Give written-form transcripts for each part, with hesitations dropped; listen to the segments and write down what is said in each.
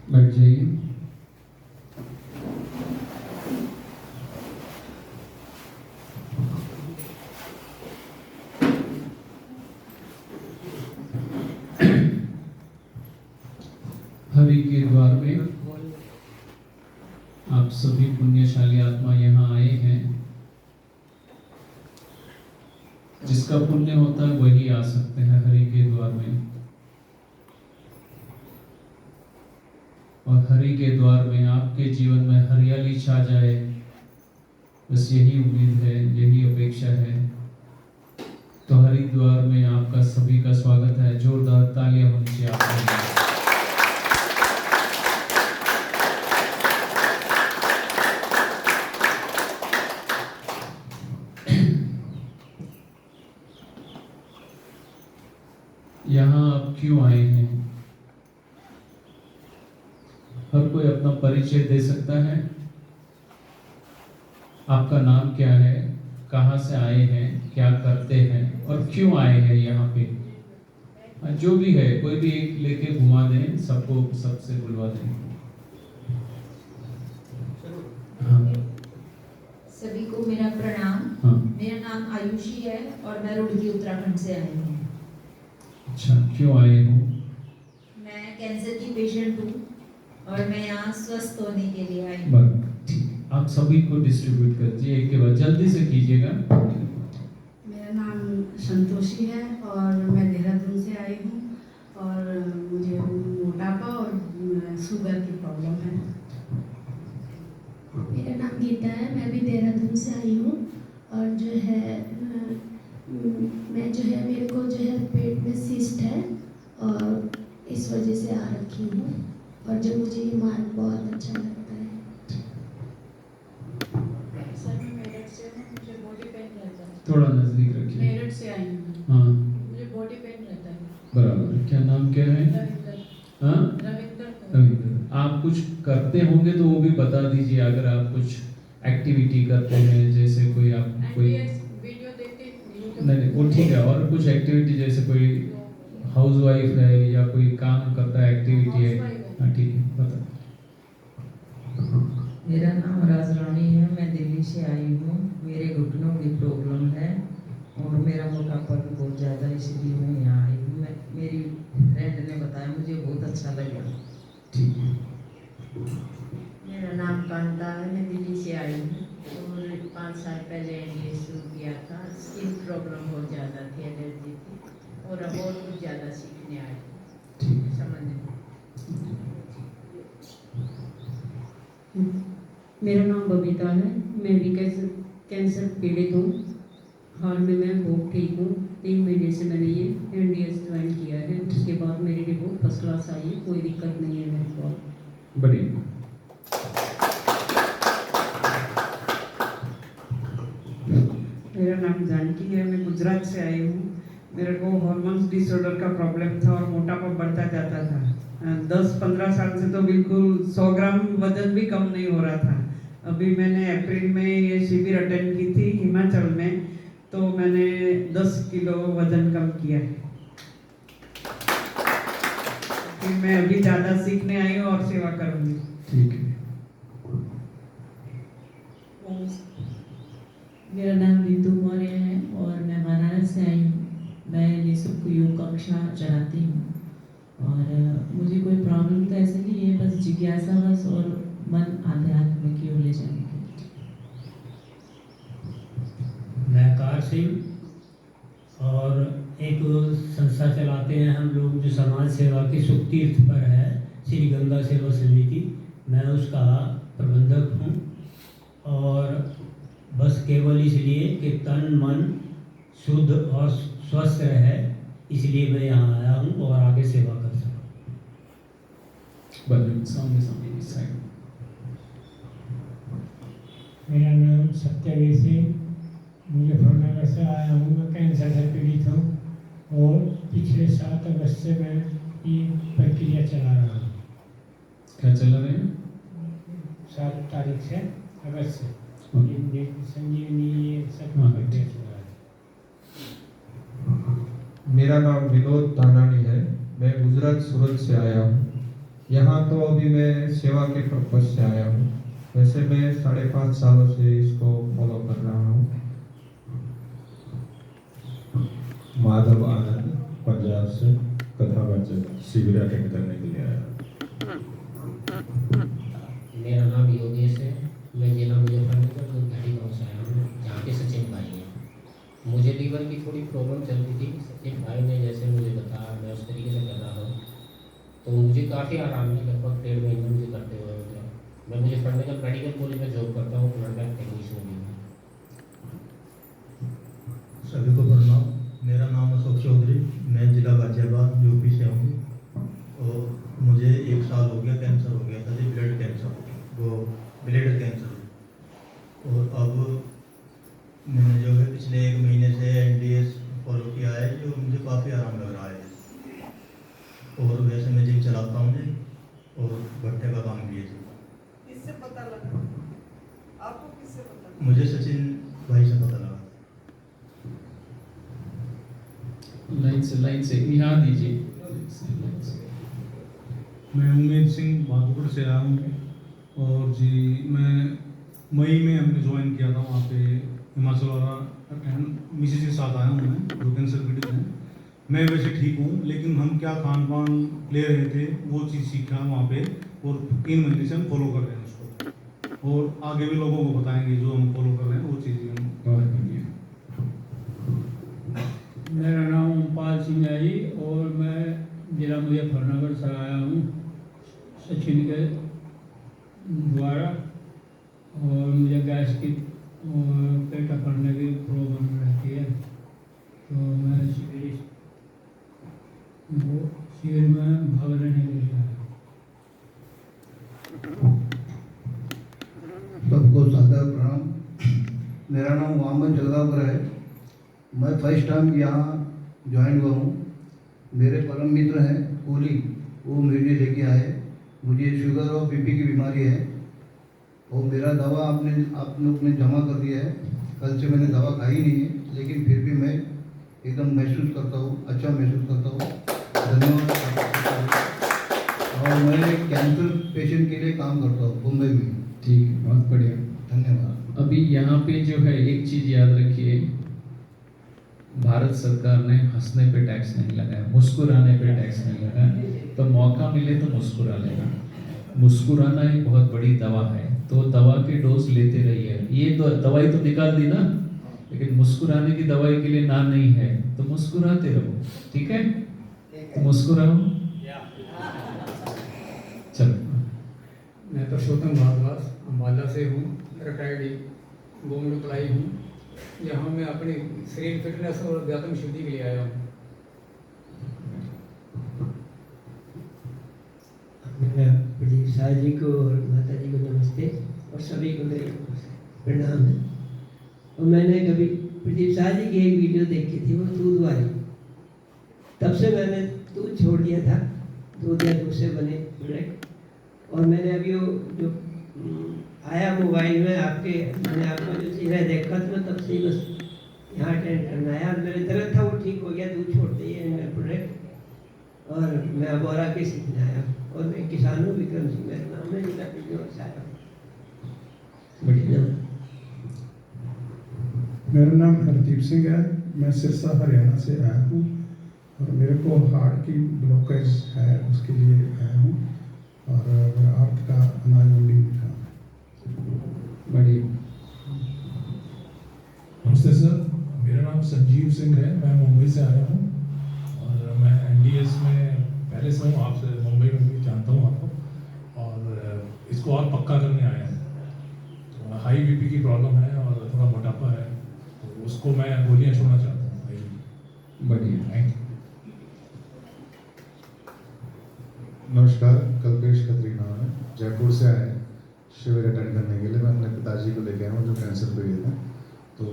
बैठ जाइए। हरि के द्वार में आप सभी पुण्यशाली आत्मा यहाँ आए हैं। जिसका पुण्य होता है वही आ सकते हैं हरि के द्वार में। और हरि के द्वार में आपके जीवन में हरियाली छा जाए, बस यही उम्मीद है, यही अपेक्षा है। तो हरि द्वार में आपका सभी का स्वागत है। जोरदार तालियां होनी चाहिए आपके लिए। यहाँ आप क्यों आए हैं? हर कोई अपना परिचय दे सकता है। आपका नाम क्या है, कहाँ से आए हैं, क्या करते हैं और क्यों आए हैं यहाँ पे? जो भी है, कोई भी एक लेके घुमा दें, सबको सबसे बुलवा दें। हाँ। सभी को मेरा प्रणाम। हाँ। मेरा नाम आयुषी है और मैं रुड़की उत्तराखंड से आई हूँ। अच्छा, क्यों आए हो? मैं कैंसर की पेशेंट हूँ और मैं यहाँ स्वस्थ होने के लिए आई हूँ। ठीक, आप सभी को डिस्ट्रीब्यूट कीजिए एक के बाद, जल्दी से कीजिएगा। मेरा नाम संतोषी है और मैं देहरादून से आई हूँ और मुझे मोटापा और शुगर की प्रॉब्लम है। मेरा नाम गीता है, मैं भी देहरादून से आई हूँ और जो है मैं जो है मेरे को जो है पेट में सिस्ट है और इस वजह से आ रखी हूँ और जो मुझे ये मार्ग बहुत अच्छा लगता है। सर मैं मेरठ से हूँ, मुझे बॉडी पेन रहता है। थोड़ा नजदीक रखिए। मेरठ से आई हूँ। हाँ, मुझे बॉडी पेन रहता है। बराबर। क्या नाम क्या है? रविंदर। हाँ, रविंदर। आप कुछ करते होंगे तो वो भी बता दीजिए। अगर आप कुछ एक्टिविटी करते हैं, जैसे कोई आप कोई वीडियो देखते नहीं, वो ठीक है। और कुछ एक्टिविटी जैसे कोई हाउसवाइफ है या कोई काम करता है, एक्टिविटी है? हाँ, ठीक है, बता। मेरा नाम राजरानी है, मैं दिल्ली से आई हूँ। मेरे घुटनों की प्रॉब्लम है और मेरा मोटापा भी बहुत ज़्यादा, इसलिए मैं यहाँ आई हूँ। मेरी फ्रेंड ने बताया, मुझे बहुत अच्छा लगा। ठीक है। मेरा नाम कांता है, मैं दिल्ली से आई हूँ और 5 साल पहले एनडीएस शुरू किया था। स्किन प्रॉब्लम बहुत ज़्यादा थी, एलर्जी थी और अब और कुछ ज़्यादा सीखने आई ठीक है। समझ में। मेरा नाम बबीता है, मैं भी कैंसर पीड़ित हूँ। हाल में मैं बहुत ठीक हूँ। 3 महीने से मैंने ये एनडीएस ज्वाइन किया है। उसके बाद मेरी रिपोर्ट फर्स्ट क्लास आई है, कोई दिक्कत नहीं है मेरे को। बढ़िया। मेरा नाम जानकी है, मैं गुजरात से आई हूँ। मेरे को हार्मोन्स डिसऑर्डर का प्रॉब्लम था और मोटापा बढ़ता जाता था। 10-15 साल से तो बिल्कुल 100 ग्राम वजन भी कम नहीं हो रहा था। अभी मैंने अप्रैल में ये शिविर अटेंड की थी हिमाचल में, तो मैंने 10 किलो वजन कम किया है। फिर मैं अभी ज़्यादा सीखने आई हूँ और सेवा करूँगी। ठीक है। मेरा नाम रितु मौर्य है और मैं बनारस से आई हूँ। मैं निःशुल्क योग कक्षा चलाती हूँ और मुझे कोई प्रॉब्लम तो ऐसे नहीं है, बस जिज्ञासा बस और मन आध्यात्म की ओर ले जाने के लिए। मैं कार सिंह और एक संस्था चलाते हैं हम लोग जो समाज सेवा की सुख तीर्थ पर है, श्री गंगा सेवा समिति। मैं उसका प्रबंधक हूँ और बस केवल इसलिए कि तन मन शुद्ध और स्वस्थ रहे, इसलिए मैं यहाँ आया हूँ और आगे सेवा कर सकूँ। सामने सामने इस साइड। मेरा नाम सत्यवीर सिंह, मुजफ्फरनगर से आया हूँ। मैं कैंसर से पीड़ित हूँ और पिछले 7 अगस्त से मैं ये प्रक्रिया चला रहा हूँ। क्या चला रहे हैं? 7 तारीख से अगस्त से संजीवनी ये सब हाँ, प्रक्रिया चला रहा है। मेरा नाम विनोद तानानी है, मैं गुजरात सूरत से आया हूँ। यहाँ तो अभी मैं सेवा के पर्पज से आया हूँ। वैसे मैं 5.5 सालों से इसको फॉलो कर रहा हूँ। माधव आनंद पंजाब से कथा वाचक शिविर अटेंड करने के लिए आया। मेरा नाम योगेश है। मैं जिला मुजफ्फरनगर दुर्घाटी गाँव से आया हूँ, जहाँ के सचिन भाई हैं। मुझे लीवर की थोड़ी प्रॉब्लम चल रही थी। सचिन भाई ने जैसे मुझे बताया, मैं उस तरीके से कर रहा हूँ, तो मुझे काफ़ी आराम है। लगभग 1.5 महीने मुझे करते हुए हो गया। मैं मुजफ्फरनगर मेडिकल कॉलेज में जॉब करता हूँ, ब्लड बैंक टेक्नीशियन भी हूँ। सभी को प्रणाम। मेरा नाम अशोक चौधरी, मैं जिला गाजियाबाद यूपी से हूँ। और मुझे 1 साल हो गया, कैंसर हो गया था जी, ब्लड कैंसर, वो ब्लड कैंसर। और अब मैंने जो है पिछले 1 महीने से NDS फॉलो किया है, जो मुझे काफ़ी आराम लग रहा है। और वैसे मैं जिम चलाता हूँ जी, और भट्टे का काम भी है जी। किससे पता लगा आपको? किससे पता लगा? मुझे सचिन भाई से पता लगा। लाइन से यहाँ दीजिए। मैं उमेद सिंह बहादुरगढ़ से आया हूँ। और जी मैं मई में हमने ज्वाइन किया था वहाँ पे हिमाचल वाला, मिसेज के साथ आया हूँ मैं, जो कैंसर पीड़ित हैं। मैं वैसे ठीक हूँ, लेकिन हम क्या खान पान ले रहे थे वो चीज़ सीखा वहाँ पे, और 3 महीने से हम फॉलो कर रहे हैं उसको, और आगे भी लोगों को बताएंगे जो हम फॉलो कर रहे हैं वो चीज़ें हम कवर करेंगे। मेरा नाम ओमपाल सिंह है जी, और मैं जिला मुजफ्फरनगर से आया हूँ सचिन के द्वारा। और मुझे गैस की और पेट पड़ने की प्रॉब्लम रहती है, तो मैं शिविर में भाग लेने के लिए आया। सबको सादर प्रणाम। मेरा नाम वामन जलगावकर है। मैं फर्स्ट टाइम यहाँ ज्वाइन हुआ हूँ। मेरे परम मित्र हैं कोहली, वो मुझे लेके आए। मुझे शुगर और BP की बीमारी है, और मेरा दवा आप लोग ने जमा कर दिया है। कल से मैंने दवा खाई नहीं है, लेकिन फिर भी मैं एकदम महसूस करता हूँ, अच्छा महसूस करता हूँ। धन्यवाद। और मैं कैंसर पेशेंट के लिए काम करता हूँ मुंबई में। ठीक है, बहुत बढ़िया, धन्यवाद। अभी यहाँ पे जो है एक चीज़ याद रखिए, भारत सरकार ने हंसने पे टैक्स नहीं लगाया, मुस्कुराने पे टैक्स नहीं लगाया। तो मौका मिले तो मुस्कुरा लेना। मुस्कुराना एक बहुत बड़ी दवा है, तो दवा के डोज लेते रहिए। ये तो दवाई तो निकाल दी ना, लेकिन मुस्कुराने की दवाई के लिए ना नहीं है, तो मुस्कुराते रहो। ठीक है, तो मुस्कुराओ। चलो। मैं परशोत्तम भारद्वाज अम्बाला से हूँ, रिटायर्ड गोमड़ अप्लाई हूँ। यहाँ मैं अपने शरीर फिटनेस और अध्यात्म शुद्धि के लिए आया हूँ। प्रदीप शाह जी को और माता जी को नमस्ते, और सभी को मेरे प्रणाम है। और मैंने कभी प्रदीप शाह जी की एक वीडियो देखी थी, वो दूध वाली, तब से मैंने दूध छोड़ दिया था, दूध या दूध से बने प्रोडक्ट। और मैंने अभी वो जो आया मोबाइल में आपके, मैंने आपको जो चेहरा देखा तो मैं तब से ही बस यहाँ अटेंड करना आया। और मेरे दर्द था वो ठीक हो गया, दूध छोड़ दिए मेरा प्रोडक्ट। और मैं अब और आगे सीखने आया हूँ। और मैं किसान हूँ, विक्रम सिंह मेरा नाम है, जिला पिंजौर से आया हूँ। मेरा नाम हरदीप सिंह है, मैं सिरसा हरियाणा से आया हूँ। और मेरे को हार्ट की ब्लॉकेज है, उसके लिए आया हूँ। और मेरा हार्ट का अनाज मंडी में था। बढ़िया। नमस्ते सर, मेरा नाम संजीव सिंह है, मैं मुंबई से आया हूँ। और मैं NDS में पहले से हूँ, आपसे मुंबई में भी जानता हूँ आपको। और इसको और पक्का करने आया हूँ। तो हाई BP की प्रॉब्लम है और थोड़ा मोटापा है, तो उसको मैं गोलियाँ छोड़ना चाहता हूँ। बढ़िया, थैंक यू। नमस्कार, कल्पेश खत्री नाम है, जयपुर से आए शिविर अटेंड करने के लिए। मैं अपने पिताजी को लेके आया हूँ जो कैंसर पीड़ित हैं। तो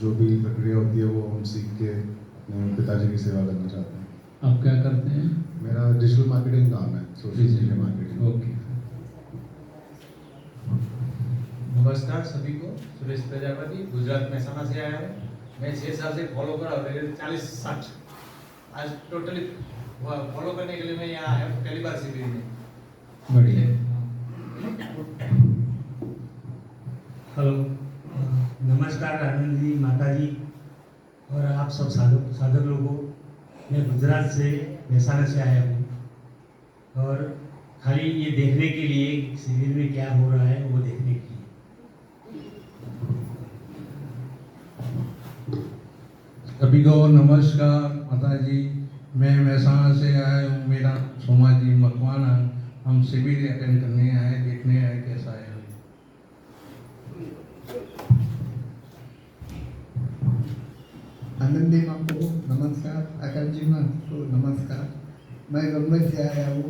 जो भी प्रक्रिया होती है वो हम सीख के अपने पिताजी की सेवा करना चाहते हैं। आप क्या करते हैं? मेरा डिजिटल मार्केटिंग काम है, सोशल मीडिया मार्केटिंग। ओके। नमस्कार सभी को, सुरेश प्रजापति गुजरात मेहसाणा से आया हूँ। मैं 6 साल से फॉलो कर रहा हूँ, 40-60 आज टोटली फॉलो करने के लिए मैं यहाँ आया हूँ पहली बार शिविर में। बढ़िया। हेलो, नमस्कार आनंद जी, माता जी और आप सब साधक लोगों। मैं गुजरात से मेहसाणा से आया हूँ और खाली ये देखने के लिए शिविर में क्या हो रहा है वो देखने के लिए। सभी को नमस्कार माता जी। मैं मेहसाणा से आया हूँ, मेरा सोमा जी मकवाना। हम शिविर अटेंड करने आए, देखने आए कैसा है। आनंदी माँ को नमस्कार, आकाश जी माँ को नमस्कार। मैं बम्बई से आया हूँ।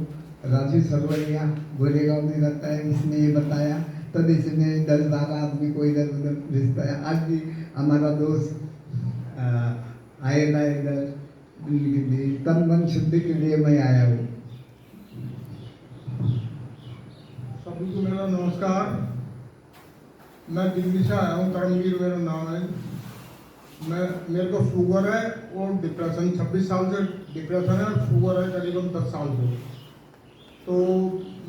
राजू सरवरिया गोरेगांव में रहता है, इसने ये बताया तब इसने 10-12 आदमी को इधर उधर भेजता है। आज भी हमारा दोस्त आएगा इधर तन मन शुद्धि के लिए मैं आया हूँ। सभी को मेरा नमस्कार। मैं दिल्ली से आया हूँ, करमवीर मेरा नाम है। मेरे को शुगर है और डिप्रेशन, 26 साल से डिप्रेशन है और शुगर है करीबन 10 साल से। तो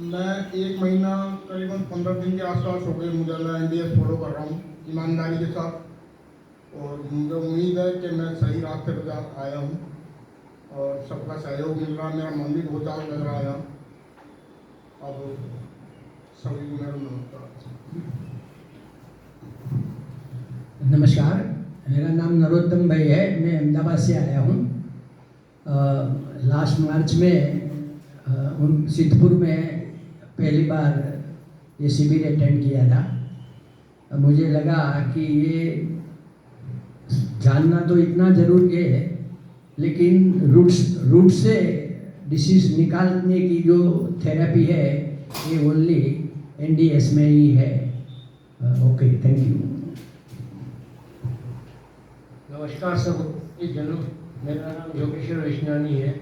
मैं 1 महीना करीबन 15 दिन के आसपास हो गए मुझे। मैं NDS फॉलो कर रहा हूँ ईमानदारी के साथ और मुझे उम्मीद है कि मैं सही रास्ते पर आया हूँ और सबका सहयोग मिल रहा है। मेरा मन भी बहुत ज़्यादा लग रहा है। अब सभी को मेरा नमस्कार, मेरा नाम नरोत्तम भाई है। मैं अहमदाबाद से आया हूँ। लास्ट मार्च में सिद्धपुर में पहली बार ये शिविर अटेंड किया था। मुझे लगा कि ये जानना तो इतना ज़रूरी है, लेकिन रूट से डिसीज निकालने की जो थेरेपी है ये ओनली NDS में ही है। Okay, thank you. नमस्कार सभी जनों, मेरा नाम योगेश्वर वैष्णवानी है।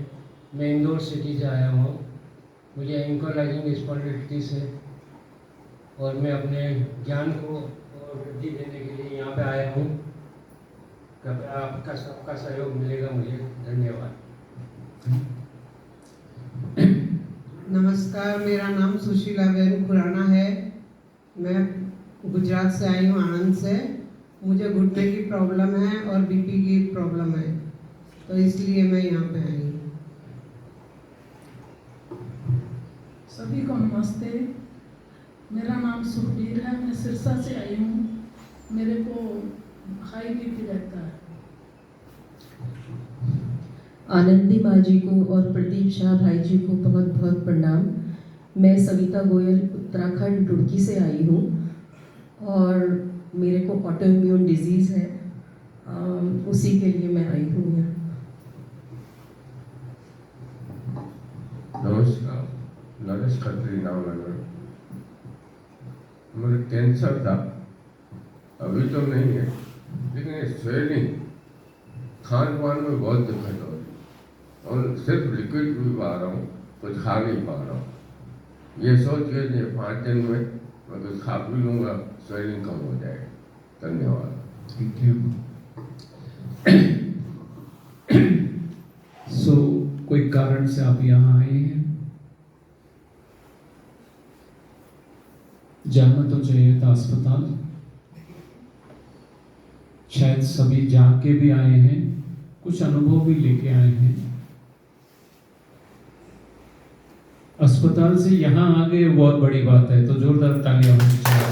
मैं इंदौर सिटी से आया हूँ। मुझे एंकोलाइजिंग स्पॉन्डिलाइटिस है और मैं अपने ज्ञान को और वृद्धि देने के लिए यहाँ पे आया हूँ। कृपया आपका सबका सहयोग मिलेगा मुझे। धन्यवाद। नमस्कार, मेरा नाम सुशीला बेन खुराना है। मैं गुजरात से आई हूँ, आनंद से। मुझे घुटने की प्रॉब्लम है और BP की प्रॉब्लम है, तो इसलिए मैं यहाँ पे आई हूँ। सभी को नमस्ते। मेरा नाम सुखबीर है। मैं सिरसा से आई हूँ। मेरे को हाई BP रहता है। आनंदी माँ जी को और प्रदीप शाह भाई जी को बहुत बहुत प्रणाम। मैं सविता गोयल उत्तराखंड रुड़की से आई हूँ और मेरे को ऑटोइम्यून डिजीज़ है, उसी के लिए मैं आई हूँ यहाँ। नमस्कार, नरेश खत्री नामनगर। मुझे कैंसर था, अभी तो नहीं है, लेकिन स्वेलिंग खान पान में बहुत दिक्कत हो रही और सिर्फ लिक्विड पी पा रहा हूँ, कुछ खा नहीं पा रहा हूँ। ये सोच के 5 दिन में मैं कुछ खा पी लूँगा, स्वेलिंग कम हो जाएगा। धन्यवाद। Thank you. सो कोई कारण से आप यहाँ आए हैं? जाना तो चाहिए था अस्पताल। शायद सभी जाके भी आए हैं, कुछ अनुभव भी लेके आए हैं। अस्पताल से यहाँ आ गए, बहुत बड़ी बात है, तो जोरदार तालियां होनी चाहिए।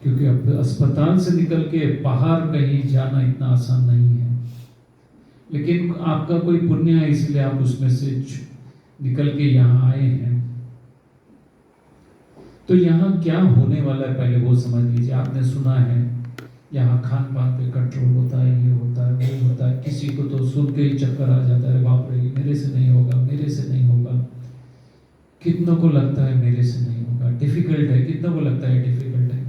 क्योंकि अब अस्पताल से निकल के बाहर कहीं जाना इतना आसान नहीं है, लेकिन आपका कोई पुण्य है, इसलिए आप उसमें से निकल के यहाँ आए हैं। तो यहाँ क्या होने वाला है पहले वो समझ लीजिए। आपने सुना है यहाँ खान पान पे कंट्रोल होता है, ये होता है, वो होता है। किसी को तो सुन के ही चक्कर आ जाता है, बाप रे मेरे से नहीं होगा, मेरे से नहीं होगा। कितनों को लगता है मेरे से नहीं होगा, डिफिकल्ट है। कितनों को लगता है डिफिकल्ट है?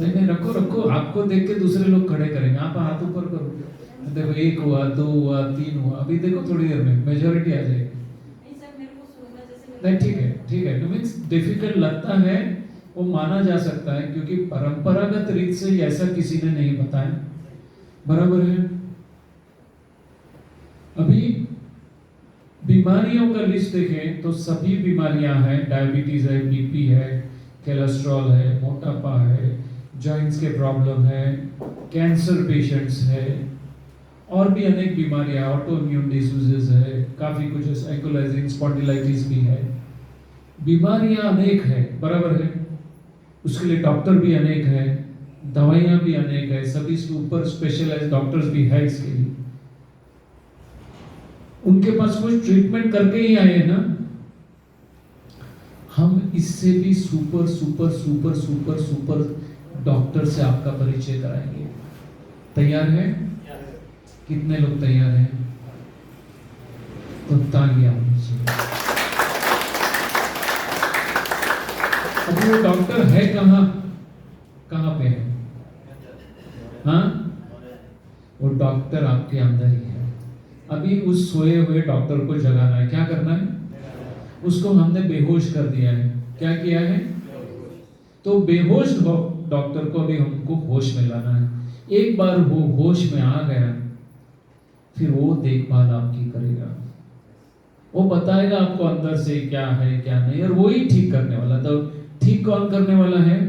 नहीं, रखो रखो, आपको देख के दूसरे लोग खड़े करेंगे। आप हाथ ऊपर करो, देखो 1 हुआ, 2 हुआ, 3 हुआ। अभी देखो थोड़ी देर में मेजॉरिटी आ जाएगी। नहीं, ठीक है, ठीक है। तो मीन्स डिफिकल्ट लगता है, वो माना जा सकता है, क्योंकि परंपरागत रीत से ऐसा किसी ने नहीं बताया। बराबर है? अभी बीमारियों का लिस्ट देखें तो सभी बीमारियां हैं, डायबिटीज है, बीपी है, कोलेस्ट्रॉल है, मोटापा है, जॉइंट्स के प्रॉब्लम है, कैंसर पेशेंट्स है, और भी अनेक बीमारियां, ऑटो इम्यून डिसीजेस है, काफी कुछ एंकोलाइजिंग स्पॉन्डिलाइटिस भी है। बीमारियां अनेक है, बराबर है, उसके लिए डॉक्टर भी अनेक है, दवाइयां भी अनेक है, सभी से ऊपर स्पेशलाइज्ड डॉक्टर्स भी है इसके लिए। उनके पास कुछ ट्रीटमेंट करके ही आए ना। हम इससे भी super super super super super doctor से आपका परिचय कराएंगे। तैयार है? कितने लोग तैयार हैं? तो तालियां होनी चाहिए। अब वो डॉक्टर है कहाँ पे है? हाँ, वो डॉक्टर आपके अंदर ही है। अभी उस सोए हुए डॉक्टर को जगाना है। क्या करना है? उसको हमने बेहोश कर दिया है। क्या किया है? तो बेहोश डॉक्टर को अभी हमको होश में लाना है। एक बार वो होश में आ गया, फिर वो देखभाल आपकी करेगा। वो बताएगा आपको अंदर से क्या है क्या नहीं, और वो ही ठीक करने वाला। तो ठीक कौन करने वाला है?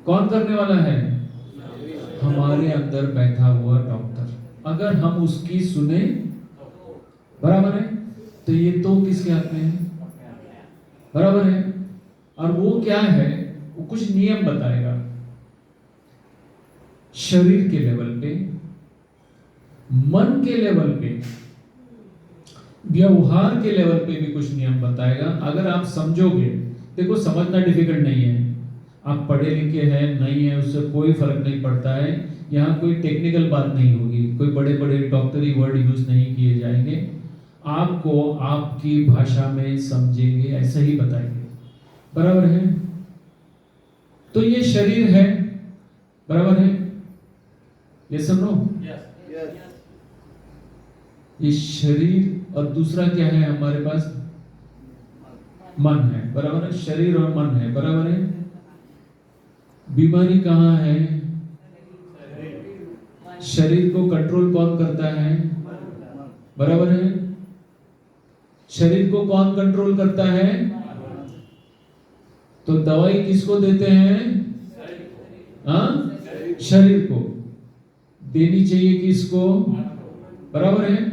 कौन करने वाला है? हमारे अंदर बैठा हुआ डॉक्टर। अगर हम उसकी सुने, बराबर है, तो ये तो किसके हाथ में है? बराबर है। और वो क्या है? वो कुछ नियम बताएगा, शरीर के लेवल पे, मन के लेवल पे, व्यवहार के लेवल पे भी कुछ नियम बताएगा। अगर आप समझोगे, देखो समझना डिफिकल्ट नहीं है, आप पढ़े लिखे हैं नहीं है उससे कोई फर्क नहीं पड़ता है। यहाँ कोई टेक्निकल बात नहीं होगी, कोई बड़े बड़े डॉक्टरी वर्ड यूज नहीं किए जाएंगे, आपको आपकी भाषा में समझेंगे, ऐसा ही बताएंगे। बराबर है? तो ये शरीर है, बराबर है, ये सुनो, ये शरीर, और दूसरा क्या है हमारे पास? मन है, बराबर है, शरीर और मन है, बराबर है। बीमारी कहाँ है? शरीर को कंट्रोल कौन करता है? बराबर है। शरीर को कौन कंट्रोल करता है? तो दवाई किसको देते हैं? हाँ, शरीर को देनी चाहिए। किसको? बराबर है।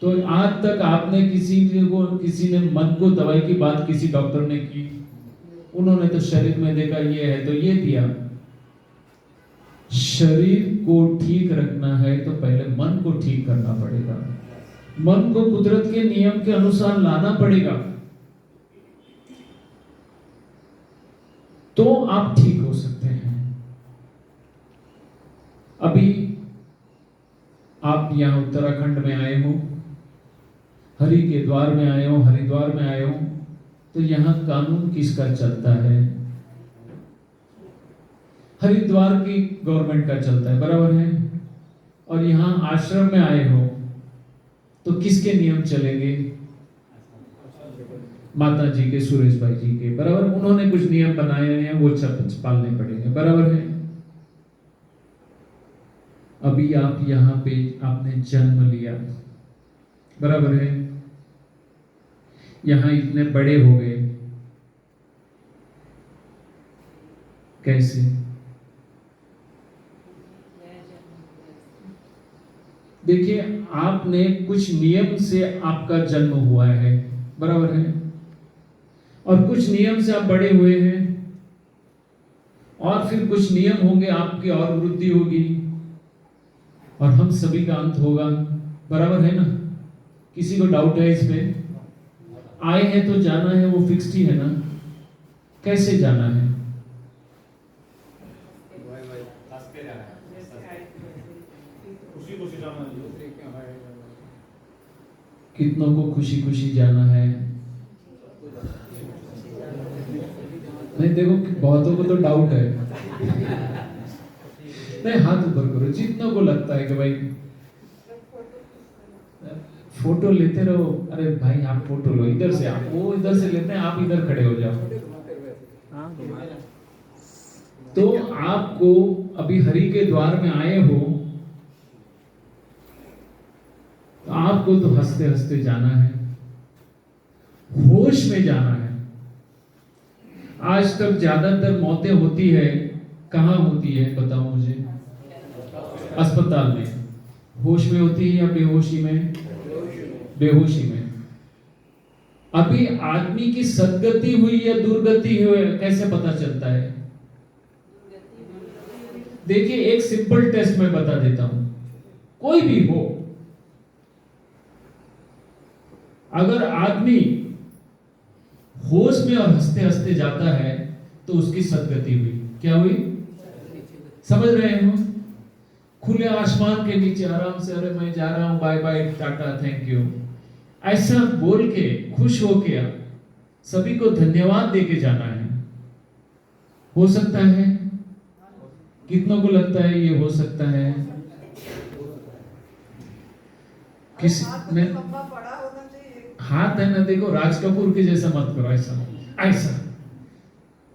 तो आज तक आपने किसी ने मन को दवाई की बात किसी डॉक्टर ने की? उन्होंने तो शरीर में देखा ये है तो ये दिया। शरीर को ठीक रखना है तो पहले मन को ठीक करना पड़ेगा, मन को कुदरत के नियम के अनुसार लाना पड़ेगा, तो आप ठीक हो सकते हैं। अभी आप यहां उत्तराखंड में आए हो, हरि के द्वार में आए हो, हरिद्वार में आए हो, तो यहां कानून किसका चलता है? हरिद्वार की गवर्नमेंट का चलता है, बराबर है। और यहां आश्रम में आए हो तो किसके नियम चलेंगे? माता जी के, सुरेश भाई जी के, बराबर। उन्होंने कुछ नियम बनाए हैं, वो पालने पड़ेंगे, बराबर है। अभी आप यहाँ पे आपने जन्म लिया, बराबर है, यहाँ इतने बड़े हो गए, कैसे? देखिए, आपने कुछ नियम से आपका जन्म हुआ है, बराबर है, और कुछ नियम से आप बड़े हुए हैं, और फिर कुछ नियम होंगे आपकी और वृद्धि होगी, और हम सभी का अंत होगा, बराबर है ना। किसी को डाउट है इसमें? आए हैं तो जाना है, वो फिक्स्ड ही है ना। कैसे जाना है? कितनों को खुशी खुशी जाना है? नहीं, देखो बहुतों को तो डाउट है। नहीं, हाथ ऊपर करो जितनों को लगता है कि भाई फोटो लेते रहो। अरे भाई आप फोटो लो, इधर से, आप वो इधर से लेते हैं, आप इधर खड़े हो जाओ। तो आपको अभी हरि के द्वार में आए हो आपको तो हंसते हंसते जाना है, होश में जाना है। आज तक ज्यादातर मौतें होती है कहाँ होती है बताओ मुझे? अस्पताल में। होश में होती है या बेहोशी में? बेहोशी में। अभी आदमी की सदगति हुई या दुर्गति हुई कैसे पता चलता है? देखिए एक सिंपल टेस्ट मैं बता देता हूं, कोई भी हो, अगर आदमी होश में और हंसते हंसते जाता है तो उसकी सदगति हुई। क्या हुई? समझ रहे हो? खुले आसमान के नीचे आराम से, अरे मैं जा रहा हूं, bye bye, tata, thank you, ऐसा बोल के खुश होके सभी को धन्यवाद देके जाना है। हो सकता है? कितनों को लगता है ये हो सकता है? किसी ने हाथ है ना, देखो राज कपूर के जैसा मत करो, ऐसा ऐसा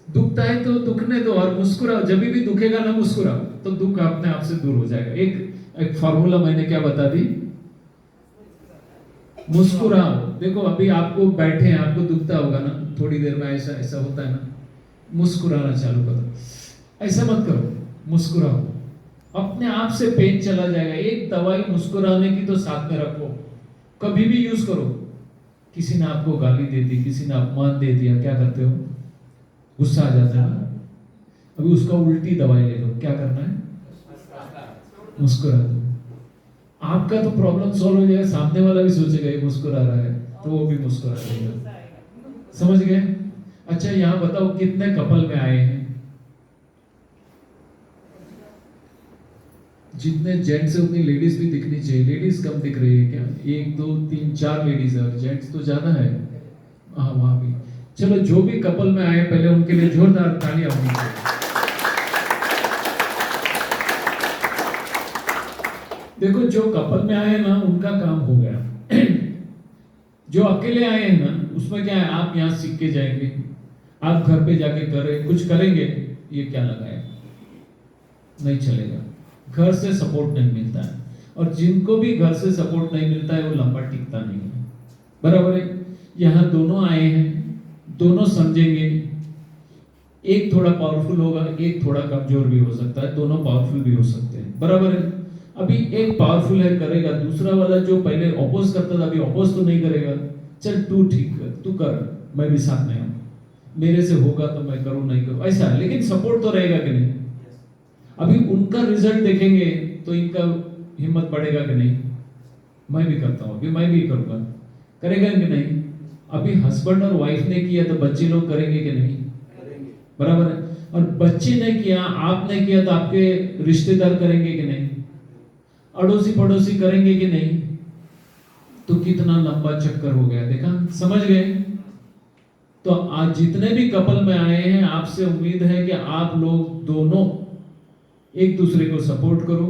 दुखता है तो दुखने दो और मुस्कुराओ। जब भी दुखेगा ना मुस्कुराओ तो दुख अपने आप से दूर हो जाएगा। एक फॉर्मूला मैंने क्या बता दी? मुस्कुराओ। देखो अभी आपको बैठे हैं, आपको दुखता होगा ना, थोड़ी देर में ऐसा ऐसा होता है ना, मुस्कुराना चालू करो। ऐसा मत करो, मुस्कुराओ, अपने आप से पेन चला जाएगा। एक दवाई मुस्कुराने की तो साथ में रखो, कभी भी यूज करो। किसी ने आपको गाली दे दी, किसी ने अपमान दे दिया, क्या करते हो? गुस्सा आ जाता है ना, अभी उसका उल्टी दवाई ले लो। क्या करना है? मुस्कुरा दो। आपका तो प्रॉब्लम सॉल्व हो जाएगा, सामने वाला भी सोचेगा ये मुस्कुरा रहा है तो वो भी मुस्कुरा देगा। समझ गए? अच्छा यहाँ बताओ कितने कपल में आए हैं? जितने जेंट्स है उतनी लेडीज भी दिखनी चाहिए। लेडीज कम दिख रही है क्या? 1 2 3 4 लेडीज है और जेंट्स तो ज्यादा है। हाँ वहां भी। चलो जो भी कपल में आए पहले उनके लिए जोरदार तालियां होनी चाहिए। देखो जो कपल में आए ना उनका काम हो गया। जो अकेले आए हैं ना उसमें क्या है, आप यहाँ सीख के जाएंगे, आप घर पे जाके करें कुछ करेंगे, ये क्या लगाए, नहीं चलेगा। घर से सपोर्ट नहीं मिलता है, और जिनको भी घर से सपोर्ट नहीं मिलता है वो लंबा टिकता नहीं है। बराबर है? यहाँ दोनों आए हैं, दोनों समझेंगे। एक थोड़ा पावरफुल होगा, एक थोड़ा कमजोर भी हो सकता है, दोनों पावरफुल भी हो सकते हैं। बराबर है? अभी एक पावरफुल है करेगा, दूसरा वाला जो पहले अपोज करता था अभी अपोज तो नहीं करेगा। चल तू ठीक कर, तू कर, मैं भी साथ में हूं, मेरे से होगा तो मैं करूं, नहीं करूं, ऐसा है। लेकिन सपोर्ट तो रहेगा कि नहीं? अभी उनका रिजल्ट देखेंगे तो इनका हिम्मत बढ़ेगा कि नहीं? मैं भी करता हूं, अभी मैं भी करूंगा, करेगा कि नहीं? अभी हस्बैंड और वाइफ ने किया तो बच्चे लोग करेंगे कि नहीं? बराबर है? और बच्चे ने किया, आपने किया तो आपके रिश्तेदार करेंगे कि नहीं? अड़ोसी पड़ोसी करेंगे कि नहीं? तो कितना लंबा चक्कर हो गया, देखा? समझ गए? तो आज जितने भी कपल में आए हैं आपसे उम्मीद है कि आप लोग दोनों एक दूसरे को सपोर्ट करो,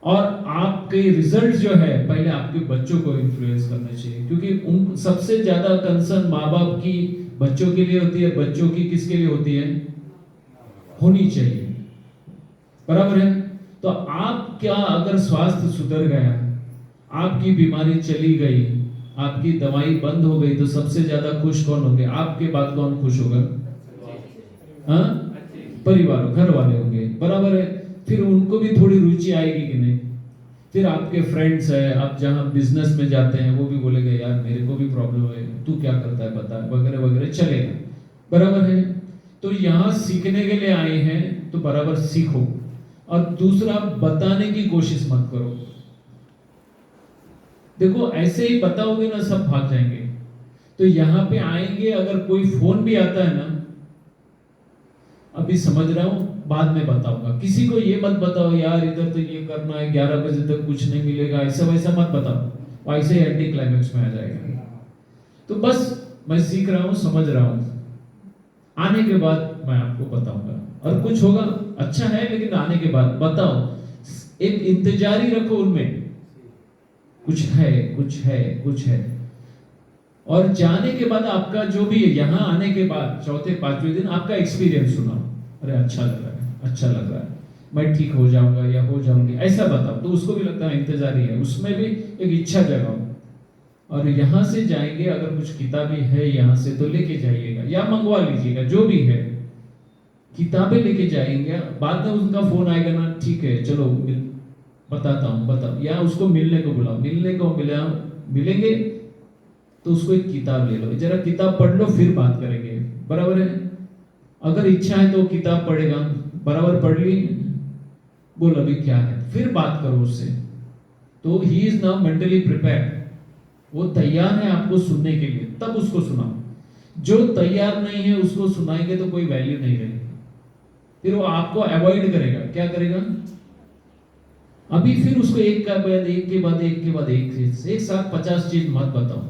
और आपके रिजल्ट जो है पहले आपके बच्चों को इन्फ्लुएंस करना चाहिए, क्योंकि उन सबसे ज्यादा कंसर्न माँ बाप की बच्चों के लिए होती है, बच्चों की किसके लिए होती है? होनी चाहिए। बराबर है? तो आप क्या अगर स्वास्थ्य सुधर गया, आपकी बीमारी चली गई, आपकी दवाई बंद हो गई, तो सबसे ज्यादा खुश कौन होंगे? आपके बाद कौन खुश होगा? हाँ, परिवार, घर वाले होंगे। बराबर है? फिर उनको भी थोड़ी रुचि आएगी कि नहीं? फिर आपके फ्रेंड्स है, आप जहाँ बिजनेस में जाते हैं वो भी बोलेंगे यार मेरे को भी प्रॉब्लम है, तू क्या करता है बता, वगैरह वगैरह चलेगा। बराबर है? तो यहाँ सीखने के लिए आए हैं तो बराबर सीखो, और दूसरा बताने की कोशिश मत करो। देखो ऐसे ही बताओगे ना सब भाग जाएंगे। तो यहाँ पे आएंगे, अगर कोई फोन भी आता है ना, अभी समझ रहा हूं बाद में बताऊंगा, किसी को ये मत बताओ यार इधर तो ये करना है, 11 बजे तक कुछ नहीं मिलेगा, ऐसा वैसा मत बताओ, ऐसे एंटी क्लाइमेक्स में आ जाएगा। तो बस मैं सीख रहा हूं, समझ रहा हूं, आने के बाद मैं आपको बताऊंगा, और कुछ होगा अच्छा है, लेकिन आने के बाद बताओ, एक इंतजारी रखो उनमें, कुछ है कुछ है कुछ है। और जाने के बाद आपका जो भी है, यहाँ आने के बाद चौथे पांचवें दिन आपका एक्सपीरियंस सुनाओ, अरे अच्छा लग रहा है, अच्छा लग रहा है, मैं ठीक हो जाऊंगा या हो जाऊंगी, ऐसा बताओ, तो उसको भी लगता है इंतजार ही है, उसमें भी एक इच्छा जगाओ। और यहाँ से जाएंगे, अगर कुछ किताबें है यहाँ से तो लेके जाइएगा या मंगवा लीजिएगा, जो भी है किताबें लेके जाएंगे। बाद में उनका फोन आएगा ना, ठीक है चलो बताता हूँ, बताओ, या उसको मिलने को बुलाओ, मिलेंगे तो उसको एक किताब ले लो, जरा किताब पढ़ लो, फिर बात करेंगे, बराबर है। अगर इच्छा है तो किताब पढ़ेगा, बराबर पढ़ ली, बोल अभी क्या है, फिर बात करो उससे। तो he is now mentally prepared, वो तैयार है आपको सुनने के लिए, तब उसको सुनाओ। जो तैयार नहीं है उसको सुनाएंगे तो कोई वैल्यू नहीं रहेगी, फिर वो आपको अवॉइड करेगा। क्या करेगा? अभी फिर उसको एक के बाद एक साथ 50 चीज मत बताओ।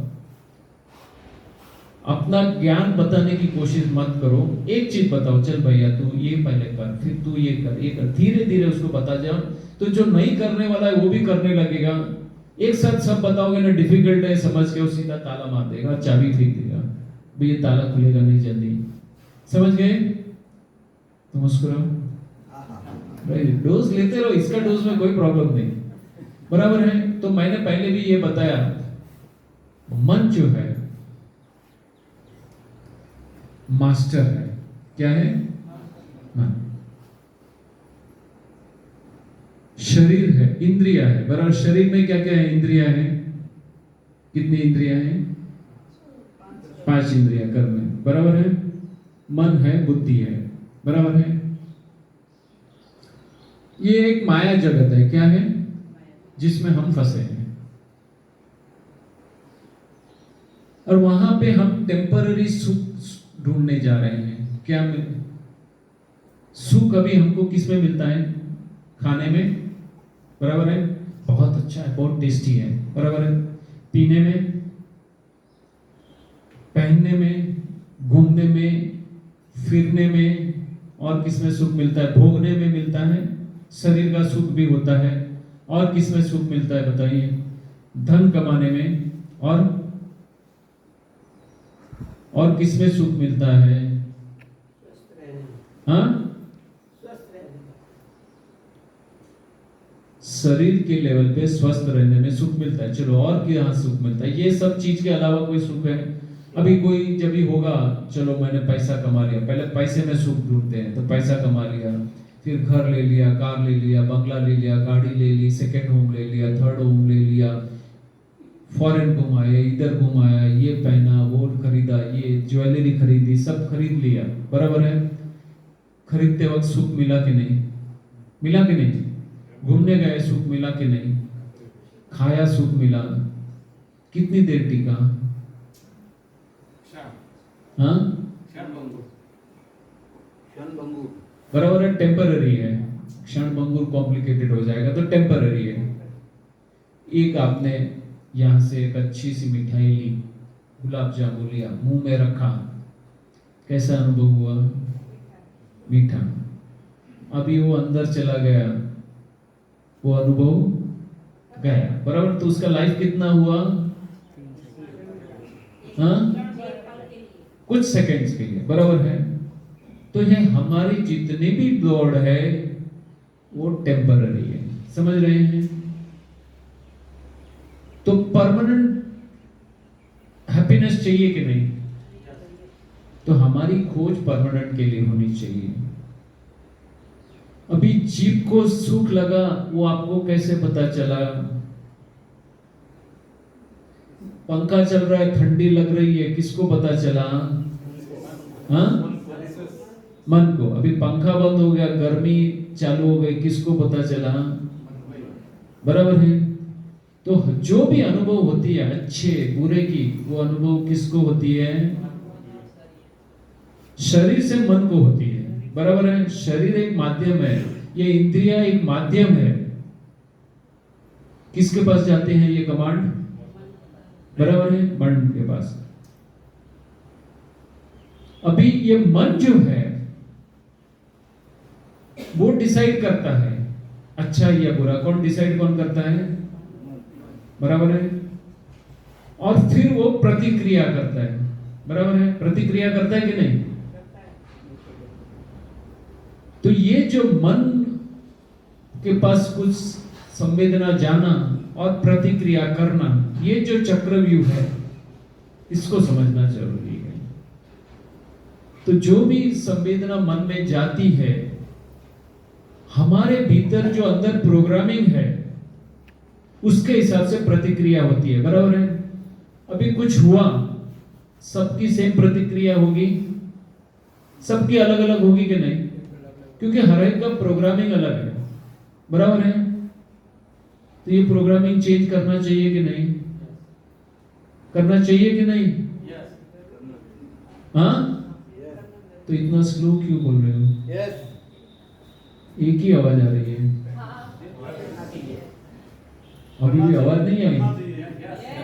अपना ज्ञान बताने की कोशिश मत करो, एक चीज बताओ, चल भैया तू ये पहले कर, फिर तू ये कर, धीरे धीरे उसको बता जाओ, तो जो नहीं करने वाला है वो भी करने लगेगा। एक साथ सब बताओगे ना, डिफिकल्ट है समझ के, वो सीधा ताला मार देगा, चाबी फेंक देगा, भाई ये ताला खुलेगा नहीं जल्दी, समझ गए? तो मुस्कुराओ भाई, डोज लेते रहो, इसका डोज में कोई प्रॉब्लम नहीं, बराबर है। तो मैंने पहले भी ये बताया, मन जो है मास्टर है। क्या है? मन। शरीर है, इंद्रिया है, बराबर। शरीर में क्या क्या है? इंद्रिया है। कितनी इंद्रिया है? 5 इंद्रिया कर्म है, बराबर है। मन है, बुद्धि है, बराबर है। ये एक माया जगत है, क्या है? जिसमें हम फंसे हैं, और वहां पे हम टेम्पररी सुख ढूंढने जा रहे हैं। क्या सुख अभी हमको किस में मिलता है? खाने में, बराबर है, बहुत अच्छा है, बहुत टेस्टी है, बराबर है। पीने में, पहनने में, घूमने में, फिरने में, और किस में सुख मिलता है? भोगने में मिलता है, शरीर का सुख भी होता है। और किस में सुख मिलता है बताइए? धन कमाने में, और किस में सुख मिलता है? हाँ, शरीर के लेवल पे स्वस्थ रहने में सुख मिलता है। चलो, और क्या सुख मिलता है? ये सब चीज के अलावा कोई सुख है? अभी कोई जब भी होगा, चलो मैंने पैसा कमा लिया, पहले पैसे में सुख ढूंढते हैं, तो पैसा कमा लिया, फिर घर ले लिया, कार ले लिया, बंगला ले लिया, गाड़ी ले ली, सेकेंड होम ले लिया, थर्ड होम ले लिया, फॉरेन घुमाए, इधर घुमाया, ये पहना, वो खरीदा, ये ज्वेलरी खरीदी, सब खरीद लिया, बराबर है। खरीदते वक्त सुख मिला कि नहीं? मिला कि नहीं? घूमने गए, सुख मिला कि नहीं? खाया, सुख मिला, कितनी देर टिका? हाँ, बराबर है, टेम्पररी है। क्षण भंगुर कॉम्प्लिकेटेड हो जाएगा तो टेम्पररी है। एक आपने यहाँ से एक अच्छी सी मिठाई ली, गुलाब जामुन लिया, मुंह में रखा, कैसा अनुभव हुआ? मीठा। अभी वो अंदर चला गया, वो अनुभव गया, बराबर। तो उसका लाइफ कितना हुआ? हाँ, कुछ सेकंड्स के लिए, बराबर है। तो ये हमारी जितनी भी दौड़ है वो टेम्पररी है, समझ रहे हैं? तो परमानेंट हैप्पीनेस चाहिए कि नहीं? तो हमारी खोज परमानेंट के लिए होनी चाहिए। अभी जीप को सुख लगा, वो आपको कैसे पता चला? पंखा चल रहा है, ठंडी लग रही है, किसको पता चला? हाँ, मन को। अभी पंखा बंद हो गया, गर्मी चालू हो गई, किसको पता चला? बराबर है। तो जो भी अनुभव होती है अच्छे बुरे की, वो अनुभव किसको होती है? शरीर से मन को होती है, बराबर है। शरीर एक माध्यम है, ये इंद्रिया एक माध्यम है। किसके पास जाते हैं ये कमांड? बराबर है, मन के पास। अभी ये मन जो है वो डिसाइड करता है अच्छा या बुरा। कौन डिसाइड कौन करता है? बराबर है। और फिर वो प्रतिक्रिया करता है, बराबर है। प्रतिक्रिया करता है कि नहीं? तो ये जो मन के पास कुछ संवेदना जाना और प्रतिक्रिया करना, ये जो चक्रव्यूह है इसको समझना जरूरी है। तो जो भी संवेदना मन में जाती है, हमारे भीतर जो अंदर प्रोग्रामिंग है उसके हिसाब से प्रतिक्रिया होती है, बराबर है। अभी कुछ हुआ, सबकी सेम प्रतिक्रिया होगी, सबकी अलग अलग होगी कि नहीं, क्योंकि हर एक का प्रोग्रामिंग अलग है, बराबर है। तो ये प्रोग्रामिंग चेंज करना चाहिए कि नहीं, करना चाहिए कि नहीं? हाँ, तो इतना स्लो क्यों बोल रहे हो? एक ही आवाज आ रही है, अभी भी आवाज नहीं आई।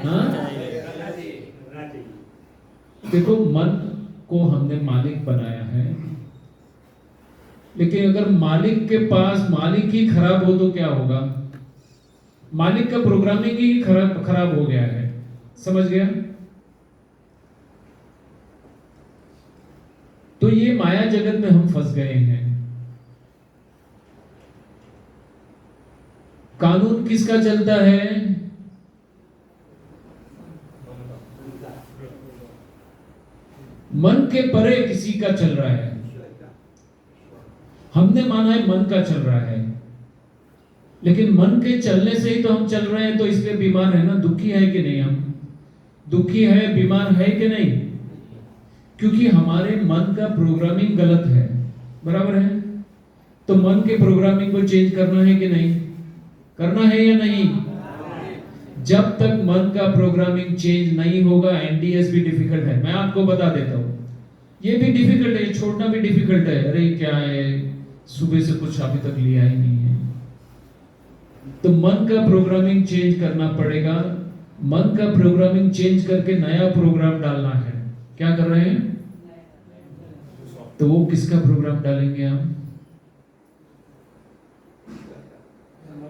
हाँ, देखो मन को हमने मालिक बनाया है, लेकिन अगर मालिक के पास मालिक ही खराब हो तो क्या होगा? मालिक का प्रोग्रामिंग ही खराब हो गया है, समझ गया? तो ये माया जगत में हम फंस गए हैं। कानून किसका चलता है? मन के परे किसी का चल रहा है। हमने माना है मन का चल रहा है, लेकिन मन के चलने से ही तो हम चल रहे हैं, तो इसलिए बीमार है ना। दुखी है कि नहीं? हम दुखी है, बीमार है कि नहीं? क्योंकि हमारे मन का प्रोग्रामिंग गलत है, बराबर है। तो मन के प्रोग्रामिंग को चेंज करना है कि नहीं, करना है या नहीं? जब तक मन का प्रोग्रामिंग चेंज नहीं होगा, एनडीएस भी डिफिकल्ट है। मैं आपको बता देता हूं, ये भी डिफिकल्ट है, छोड़ना भी डिफिकल्ट है। अरे क्या है, सुबह से कुछ अभी तक लिया ही नहीं है। तो मन का प्रोग्रामिंग चेंज करना पड़ेगा। मन का प्रोग्रामिंग चेंज करके नया प्रोग्राम डालना है। क्या कर रहे हैं? तो वो किसका प्रोग्राम डालेंगे हम?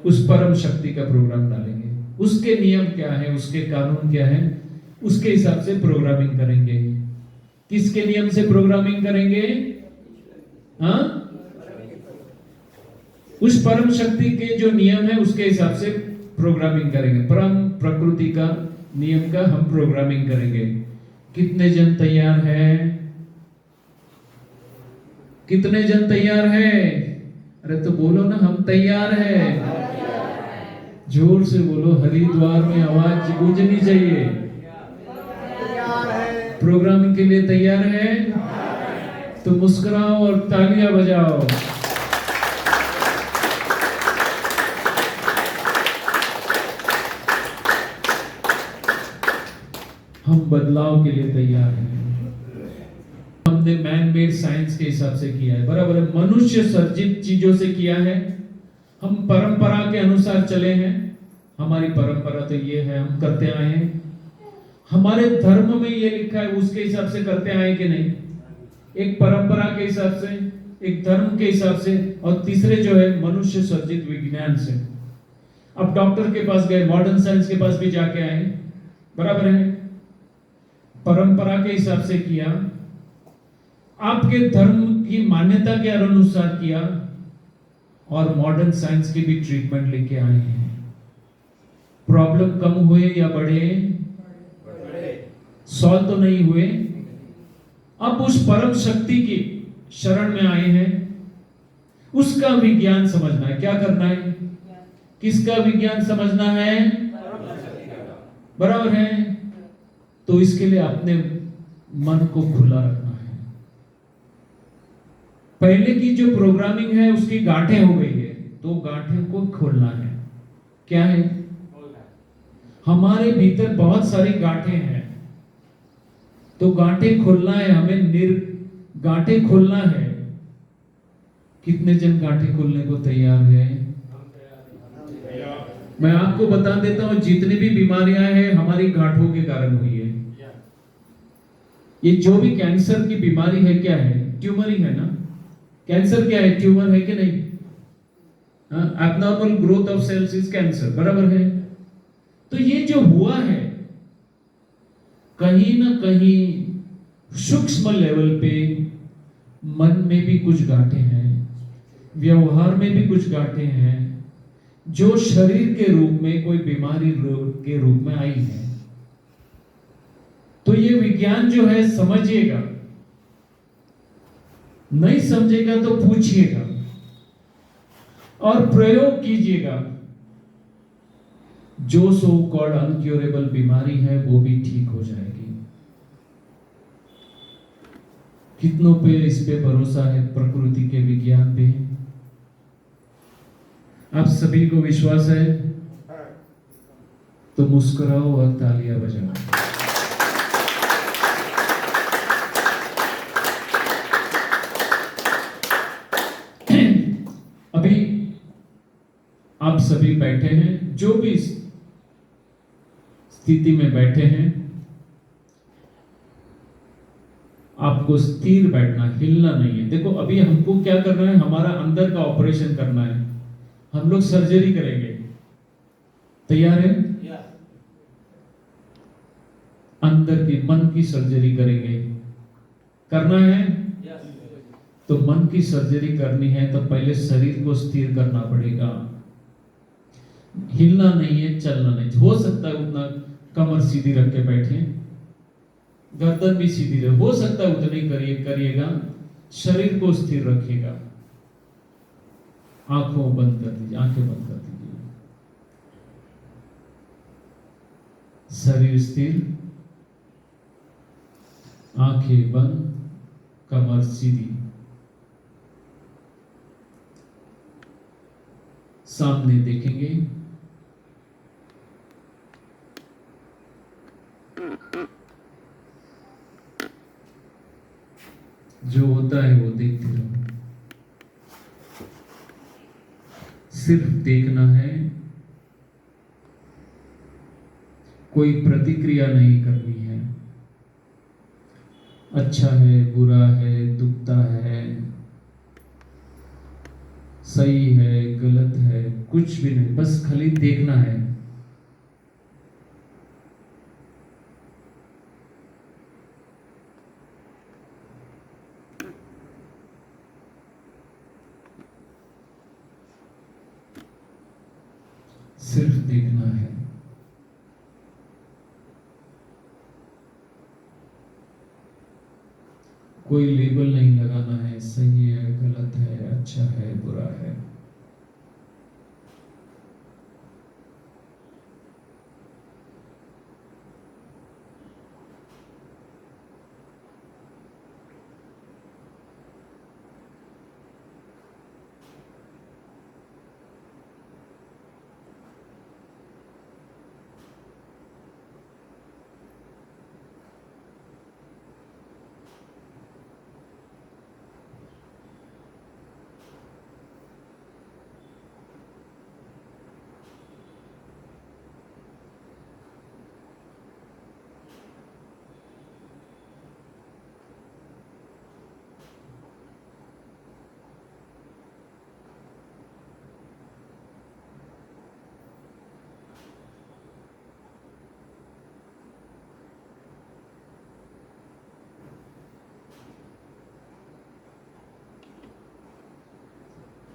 उस परम शक्ति का प्रोग्राम डालेंगे। उसके नियम क्या है, उसके कानून क्या है, उसके हिसाब से प्रोग्रामिंग करेंगे। किसके नियम से प्रोग्रामिंग करेंगे? हाँ, उस परम शक्ति के जो नियम है उसके हिसाब से प्रोग्रामिंग करेंगे। परम प्रकृति का नियम का हम प्रोग्रामिंग करेंगे। कितने जन तैयार है? कितने जन तैयार है? अरे तो बोलो ना, हम तैयार है। जोर से बोलो, हरिद्वार में आवाज गूंजनी चाहिए। प्रोग्रामिंग के लिए तैयार है? तो मुस्कुराओ और तालियां बजाओ। हम बदलाव के लिए तैयार हैं। हमने मैन मेड साइंस के हिसाब से किया है, बराबर है। मनुष्य सर्जित चीजों से किया है। हम परंपरा के अनुसार चले हैं। हमारी परंपरा तो ये है, हम करते आए हैं। हमारे धर्म में ये लिखा है, उसके हिसाब से करते आए कि नहीं? एक परंपरा के हिसाब से, एक धर्म के हिसाब से, और तीसरे जो है मनुष्य सर्जित विज्ञान से। अब डॉक्टर के पास गए, मॉडर्न साइंस के पास भी जाके आए, बराबर है। परंपरा के हिसाब से किया, आपके धर्म की मान्यता के अनुसार किया, और मॉडर्न साइंस की भी ट्रीटमेंट लेके आए हैं। प्रॉब्लम कम हुए या बढ़े? सॉल्व तो नहीं हुए। अब उस परम शक्ति की शरण में आए हैं, उसका विज्ञान समझना है। क्या करना है? किसका विज्ञान समझना है? बराबर है। तो इसके लिए अपने मन को खुला रखना है। पहले की जो प्रोग्रामिंग है उसकी गांठें हो गई है, तो गांठें को खोलना है। क्या है? हमारे भीतर बहुत सारी गांठें हैं, तो गांठें खोलना है हमें। गांठें खोलना है। कितने जन गांठें खोलने को तैयार है? मैं आपको बता देता हूं, जितनी भी बीमारियां हैं हमारी गांठों के कारण हुई है। ये जो भी कैंसर की बीमारी है, क्या है? ट्यूमर ही है ना। कैंसर क्या है? ट्यूमर है कि नहीं? Abnormal growth of cells is cancer, बराबर है। तो ये जो हुआ है, कहीं ना कहीं सूक्ष्म लेवल पे मन में भी कुछ गांठें हैं। व्यवहार में भी कुछ गांठें हैं जो शरीर के रूप में कोई बीमारी के रूप में आई है। तो ये विज्ञान जो है समझिएगा, नहीं समझेगा तो पूछिएगा और प्रयोग कीजिएगा। जो सो कॉल्ड अनक्योरेबल बीमारी है वो भी ठीक हो जाएगी। कितनों पे इस पे भरोसा है प्रकृति के विज्ञान पे? आप सभी को विश्वास है तो मुस्कुराओ और तालियां बजाओ। अभी आप सभी बैठे हैं, जो भी स्थिति में बैठे हैं, आपको स्थिर बैठना, हिलना नहीं है। देखो अभी हमको क्या करना है, हमारा अंदर का ऑपरेशन करना है। हम लोग सर्जरी करेंगे, तैयार है? अंदर की मन की सर्जरी करेंगे, करना है? तो मन की सर्जरी करनी है तो पहले शरीर को स्थिर करना पड़ेगा। हिलना नहीं है, चलना नहीं। हो सकता है उतना कमर सीधी रख के बैठे, गर्दन भी सीधी रहे, हो सकता है उतनी करिएगा। शरीर को स्थिर रखिएगा। आंखों बंद कर दीजिए, आंखें बंद कर दीजिए। शरीर स्थिर, आंखें बंद, कमर सीधी। सामने देखेंगे। जो होता है वो देखते रहो, सिर्फ देखना है, कोई प्रतिक्रिया नहीं करनी है। अच्छा है, बुरा है, दुखता है, सही है, गलत है, कुछ भी नहीं, बस खाली देखना है। सिर्फ देखना है। कोई लेबल नहीं लगाना है, सही है, गलत है, अच्छा है, बुरा है।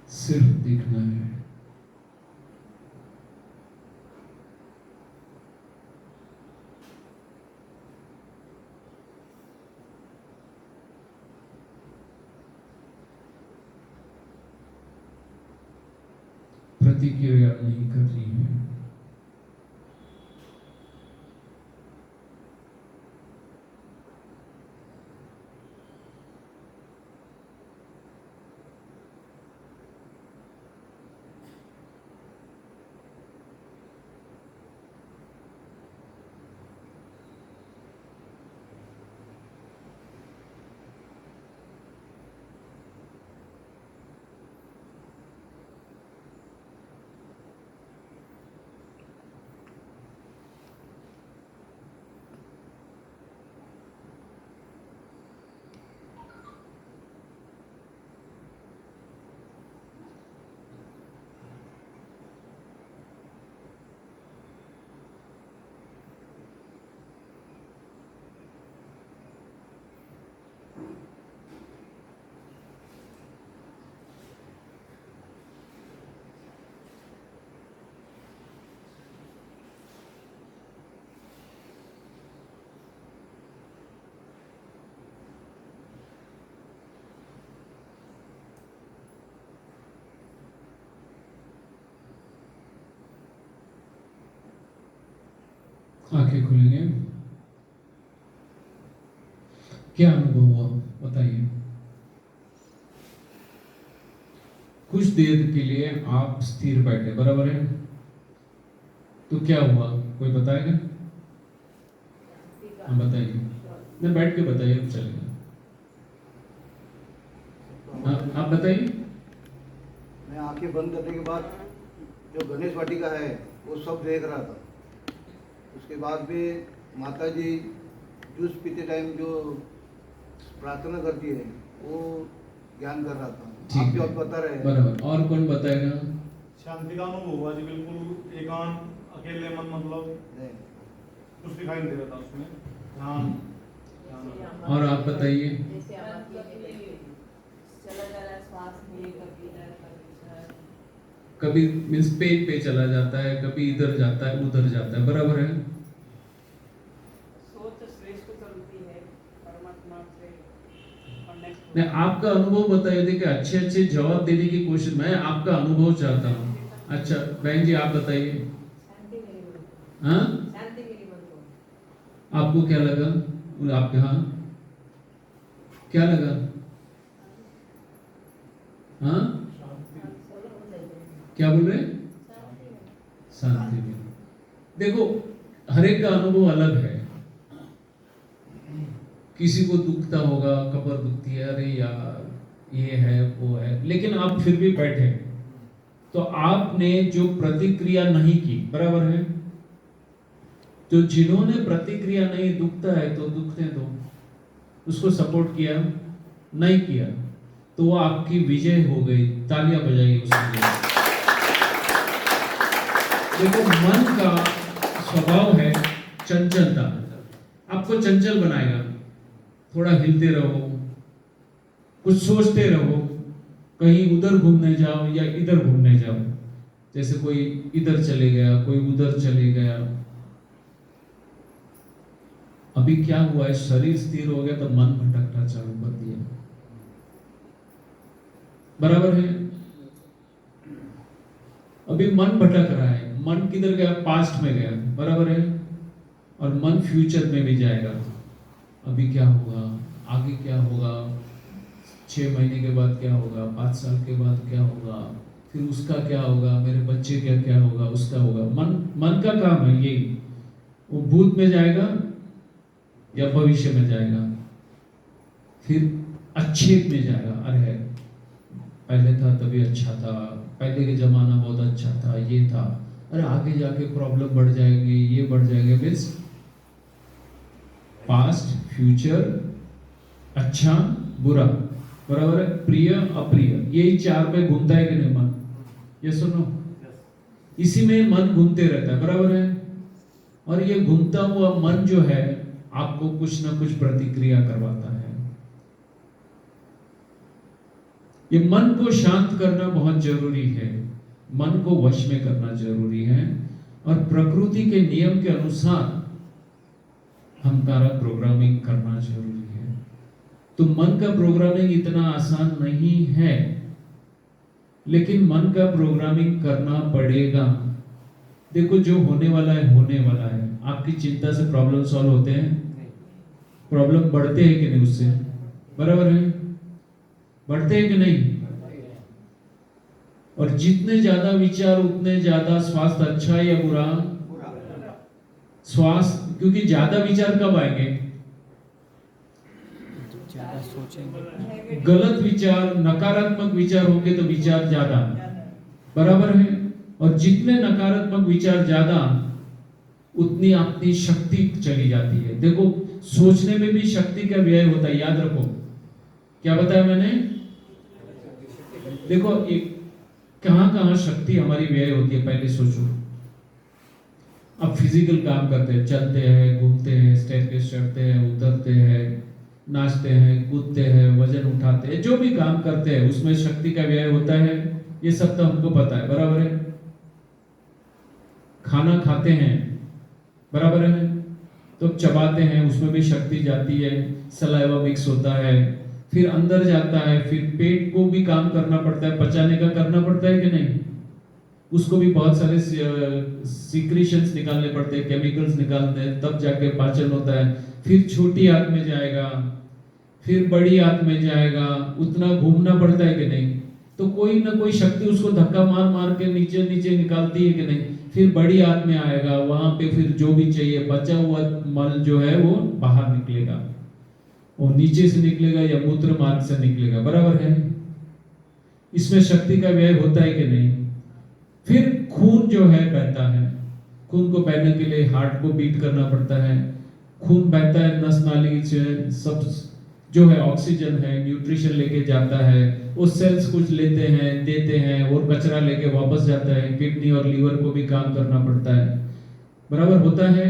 सिर्फ देखना है। प्रतिक्रिया नहीं कर रही है। आंखें खुलेंगे। क्या अनुभव हुआ बताइए। कुछ देर के लिए आप स्थिर बैठे, बराबर है, तो क्या हुआ कोई बताएगा? हाँ बताइए, नहीं बैठ के बताइए तो चलेगा। आप बताइए। मैं आंखें बंद करने के बाद जो गणेश वाटिका है वो सब देख रहा था। उसके बाद में माता जी जूस पीते टाइम जो प्रार्थना करती है वो ज्ञान कर रहा था। आप जो बता रहे हैं बराबर। और कौन बताएगा? शांति का अनुभव हुआ जी, बिल्कुल एकांत, अकेले मन, मतलब कुछ दिखाई नहीं दे रहा था उसमें। और आप बताइए। कभी मीन्स पेट पे चला जाता है, कभी इधर जाता है, उधर जाता है, बराबर है। नहीं, आपका अनुभव बताइए। देखिए अच्छे अच्छे जवाब देने की कोशिश, मैं आपका अनुभव चाहता हूँ। अच्छा बहन जी आप बताइए। हाँ आपको क्या लगा? आपके हाँ क्या लगा? हाँ क्या बोल रहे? शांति में। देखो हर एक का अनुभव अलग है। किसी को दुखता होगा, कमर दुखती है, अरे यार ये है वो है, लेकिन आप फिर भी बैठे तो आपने जो प्रतिक्रिया नहीं की, बराबर है। तो जिन्होंने प्रतिक्रिया नहीं, दुखता है तो दुखते दो, उसको सपोर्ट किया नहीं किया तो वो आपकी विजय हो गई। तालियां बजाइए उसके लिए। देखो मन का स्वभाव है चंचलता, आपको चंचल बनाएगा। थोड़ा हिलते रहो, कुछ सोचते रहो, कहीं उधर घूमने जाओ या इधर घूमने जाओ, जैसे कोई इधर चले गया, कोई उधर चले गया। अभी क्या हुआ है, शरीर स्थिर हो गया तो मन भटकना चालू कर दिया, बराबर है। अभी मन भटक रहा है, मन किधर गया? पास्ट में गया, बराबर है। और मन फ्यूचर में भी जाएगा। अभी क्या होगा, आगे क्या होगा, 6 महीने के बाद क्या होगा, 5 साल के बाद क्या होगा, फिर उसका क्या होगा, मेरे बच्चे का क्या होगा, उसका होगा। मन का काम है यही। वो भूत में जाएगा या भविष्य में जाएगा, फिर अच्छे में जाएगा। अरे पहले था तभी अच्छा था, पहले के जमाना बहुत अच्छा था, ये था, अरे आगे जाके प्रॉब्लम बढ़ जाएगी, ये बढ़ जाएगा। मीन्स पास्ट, फ्यूचर, अच्छा बुरा, बराबर है, प्रिय अप्रिय, यही 4 में घूमता है कि नहीं मन? ये सुनो, इसी में मन घूमते रहता है, बराबर है। और ये घूमता हुआ मन जो है आपको कुछ ना कुछ प्रतिक्रिया करवाता है। ये मन को शांत करना बहुत जरूरी है, मन को वश में करना जरूरी है। और प्रकृति के नियम के अनुसार हमारा प्रोग्रामिंग करना जरूरी है। तो मन का प्रोग्रामिंग इतना आसान नहीं है, लेकिन मन का प्रोग्रामिंग करना पड़ेगा। देखो जो होने वाला है होने वाला है। आपकी चिंता से प्रॉब्लम सॉल्व होते हैं? प्रॉब्लम बढ़ते हैं कि नहीं उससे? बराबर है, बढ़ते हैं कि नहीं? और जितने ज्यादा विचार उतने ज्यादा स्वास्थ्य अच्छा या बुरा? स्वास्थ्य, क्योंकि ज्यादा विचार कब आएंगे? ज्यादा सोचेंगे। गलत विचार, नकारात्मक विचार होंगे तो विचार ज्यादा, बराबर है। और जितने नकारात्मक विचार ज्यादा उतनी अपनी शक्ति चली जाती है। देखो सोचने में भी शक्ति का व्यय होता है, याद रखो। क्या बताया मैंने? देखो एक कहां कहां शक्ति हमारी व्यय होती है, पहले सोचो। अब फिजिकल काम करते हैं, चलते हैं, घूमते हैं, स्टेयरकेस चढ़ते हैं, उतरते हैं, नाचते हैं, कूदते हैं, वजन उठाते हैं, जो भी काम करते हैं उसमें शक्ति का व्यय होता है। ये सब तो हमको पता है, बराबर है। खाना खाते हैं, बराबर है, तो चबाते हैं, उसमें भी शक्ति जाती है, सलाइवा मिक्स होता है, फिर अंदर जाता है, फिर पेट को भी काम करना पड़ता है, पचाने का करना पड़ता है कि नहीं? उसको भी बहुत सारे सीक्रेशंस निकालने पड़ते हैं, केमिकल्स निकालने हैं, तब जाके पाचन होता है। फिर छोटी आंत में जाएगा, फिर बड़ी आंत में जाएगा, उतना घूमना पड़ता है कि नहीं? तो कोई ना कोई शक्ति उसको धक्का मार मार के नीचे नीचे निकालती है कि नहीं? फिर बड़ी आंत में आएगा, वहां पे फिर जो भी चाहिए बचा हुआ मल जो है वो बाहर निकलेगा, वो नीचे से निकलेगा या मूत्र मार्ग से निकलेगा, बराबर है? इसमें शक्ति का व्यय होता है कि नहीं? फिर खून जो है बहता है, खून को बहने के लिए हार्ट को बीट करना पड़ता है, खून बहता है, नस नाली से सब जो है ऑक्सीजन है, न्यूट्रिशन लेके जाता है, वो सेल्स कुछ लेते हैं, देते हैं, और कचरा लेके वापस जाता है। किडनी और लीवर को भी काम करना पड़ता है, बराबर होता है?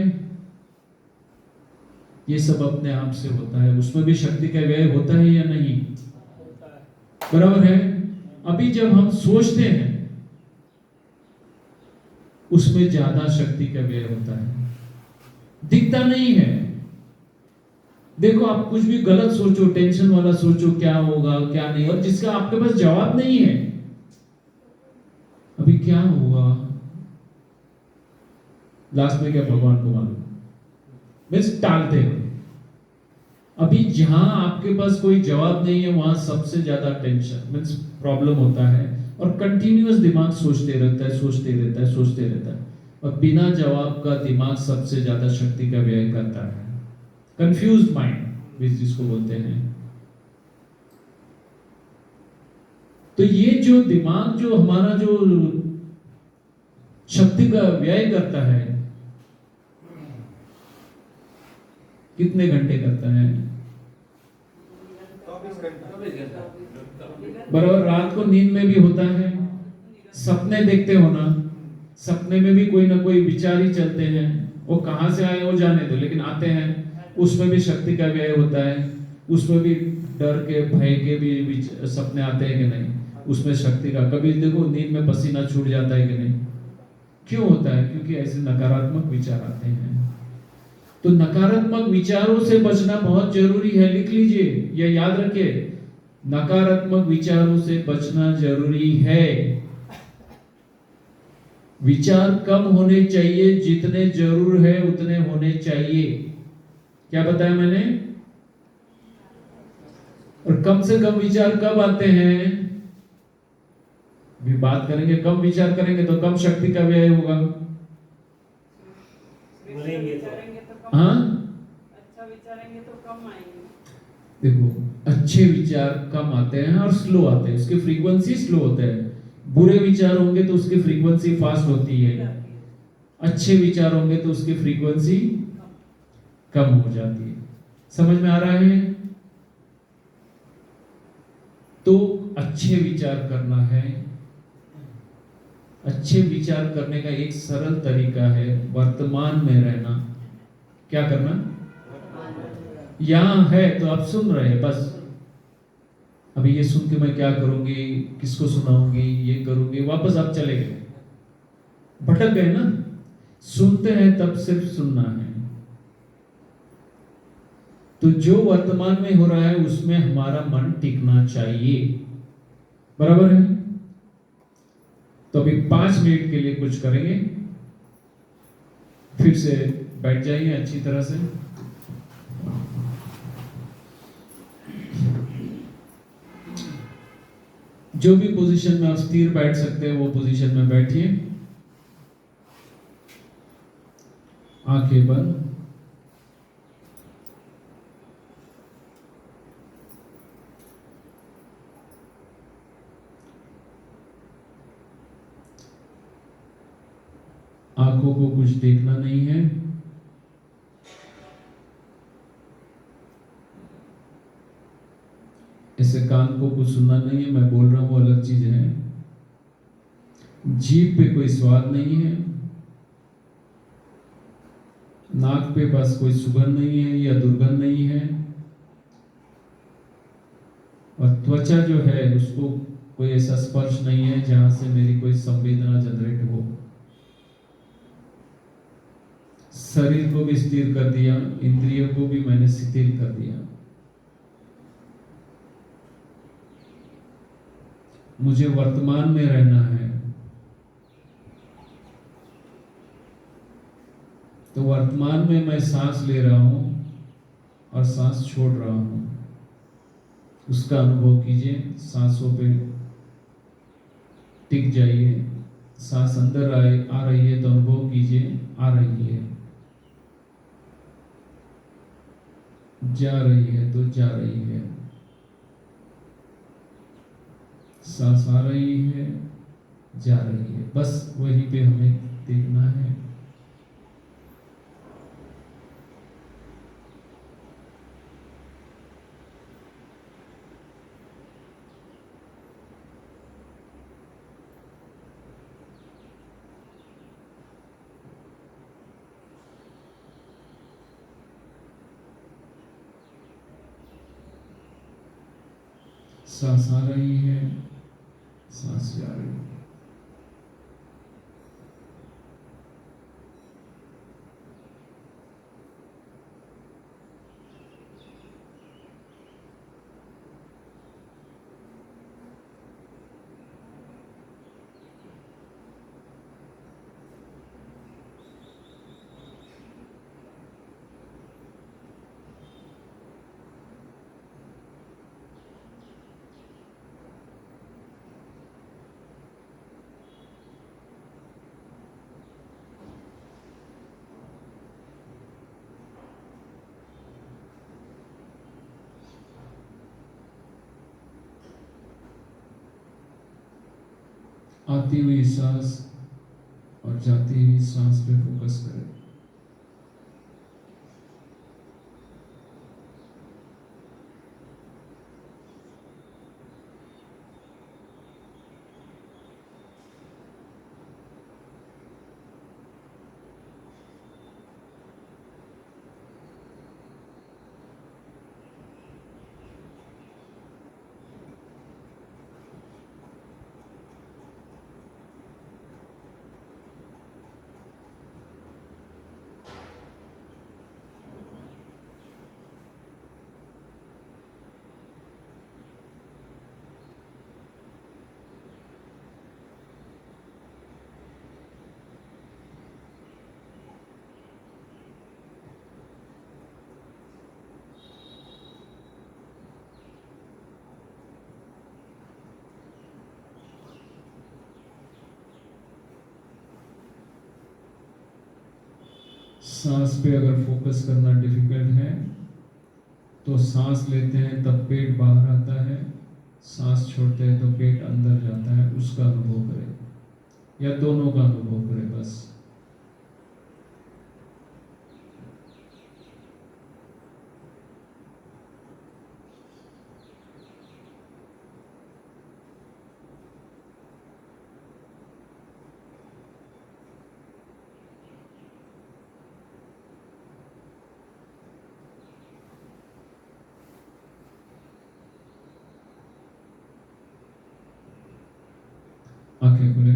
ये सब अपने आप से होता है, उसमें भी शक्ति का व्यय होता है या नहीं? बराबर है? अभी जब हम सोचते हैं उसमें ज्यादा शक्ति का व्यय होता है, दिखता नहीं है। देखो, आप कुछ भी गलत सोचो, टेंशन वाला सोचो, क्या होगा क्या नहीं, और जिसका आपके पास जवाब नहीं है, अभी क्या होगा लास्ट में, क्या भगवान को मालूम, बस टालते हो। अभी जहां आपके पास कोई जवाब नहीं है वहां सबसे ज्यादा टेंशन मीन्स प्रॉब्लम होता है, और कंटिन्यूअस दिमाग सोचते रहता है, सोचते रहता है, सोचते रहता है, और बिना जवाब का दिमाग सबसे ज्यादा शक्ति का व्यय करता है। कंफ्यूज माइंड जिसको बोलते हैं। तो ये जो दिमाग जो हमारा जो शक्ति का व्यय करता है, कितने घंटे करता है? बराबर। रात को नींद में भी होता है, सपने देखते हो ना, सपने में भी कोई ना कोई विचार ही चलते हैं, वो कहां से आए वो जाने दो, लेकिन आते हैं, उसमें भी शक्ति का व्यय होता है, उसमें भी डर के भय के भी सपने आते हैं कि नहीं? उसमें शक्ति का, कभी देखो नींद में पसीना छूट जाता है कि नहीं? क्यों होता है? क्योंकि ऐसे नकारात्मक विचार आते हैं। तो नकारात्मक विचारों से बचना बहुत जरूरी है, लिख लीजिए या याद रखिए, नकारात्मक विचारों से बचना जरूरी है। विचार कम होने चाहिए, जितने जरूर है उतने होने चाहिए। क्या बताया मैंने? और कम से कम विचार कब आते हैं? भी बात करेंगे, कम विचार करेंगे तो कम शक्ति का व्यय होगा। हाँ, अच्छा विचारेंगे तो कम आएंगे। देखो, अच्छे विचार कम आते हैं और स्लो आते हैं, उसकी फ्रीक्वेंसी स्लो होता है। बुरे विचार होंगे तो उसकी फ्रीक्वेंसी फास्ट होती है, अच्छे विचार होंगे तो उसकी फ्रीक्वेंसी कम हो जाती है। समझ में आ रहा है? तो अच्छे विचार करना है। अच्छे विचार करने का एक सरल तरीका है वर्तमान में रहना। क्या करना? यहां है तो आप सुन रहे हैं, बस अभी ये सुन के मैं क्या करूंगी, किसको सुनाऊंगी, ये करूंगी, वापस आप चले गए, भटक गए ना। सुनते हैं तब सिर्फ सुनना है। तो जो वर्तमान में हो रहा है उसमें हमारा मन टिकना चाहिए, बराबर है? तो अभी 5 मिनट के लिए कुछ करेंगे, फिर से बैठ जाइए अच्छी तरह से। जो भी पोजीशन में आप स्थिर बैठ सकते हैं वो पोजीशन में बैठिए, आंखें बंद। आंखों को कुछ देखना नहीं है, ऐसे कान को कुछ सुनना नहीं है, मैं बोल रहा हूं वो अलग चीज है। जीभ पे कोई स्वाद नहीं है, नाक पे बस कोई सुगंध नहीं है या दुर्गंध नहीं है, और त्वचा जो है उसको कोई ऐसा स्पर्श नहीं है जहां से मेरी कोई संवेदना जनरेट हो। शरीर को भी स्थिर कर दिया, इंद्रियों को भी मैंने शिथिल कर दिया। मुझे वर्तमान में रहना है, तो वर्तमान में मैं सांस ले रहा हूँ और सांस छोड़ रहा हूँ, उसका अनुभव कीजिए। सांसों पे टिक जाइए। सांस अंदर आ रही है तो अनुभव कीजिए आ रही है, जा रही है तो जा रही है। सांस आ रही है, जा रही है, बस वहीं पे हमें देखना है। सांस आ रही है, सांस जा रही है। आती हुई सांस और जाती हुई सांस पे फोकस करें। सांस पे अगर फोकस करना डिफिकल्ट है तो सांस लेते हैं तब पेट बाहर आता है, सांस छोड़ते हैं तो पेट अंदर जाता है, उसका अनुभव करें या दोनों का अनुभव करें बस। आंखें खुले।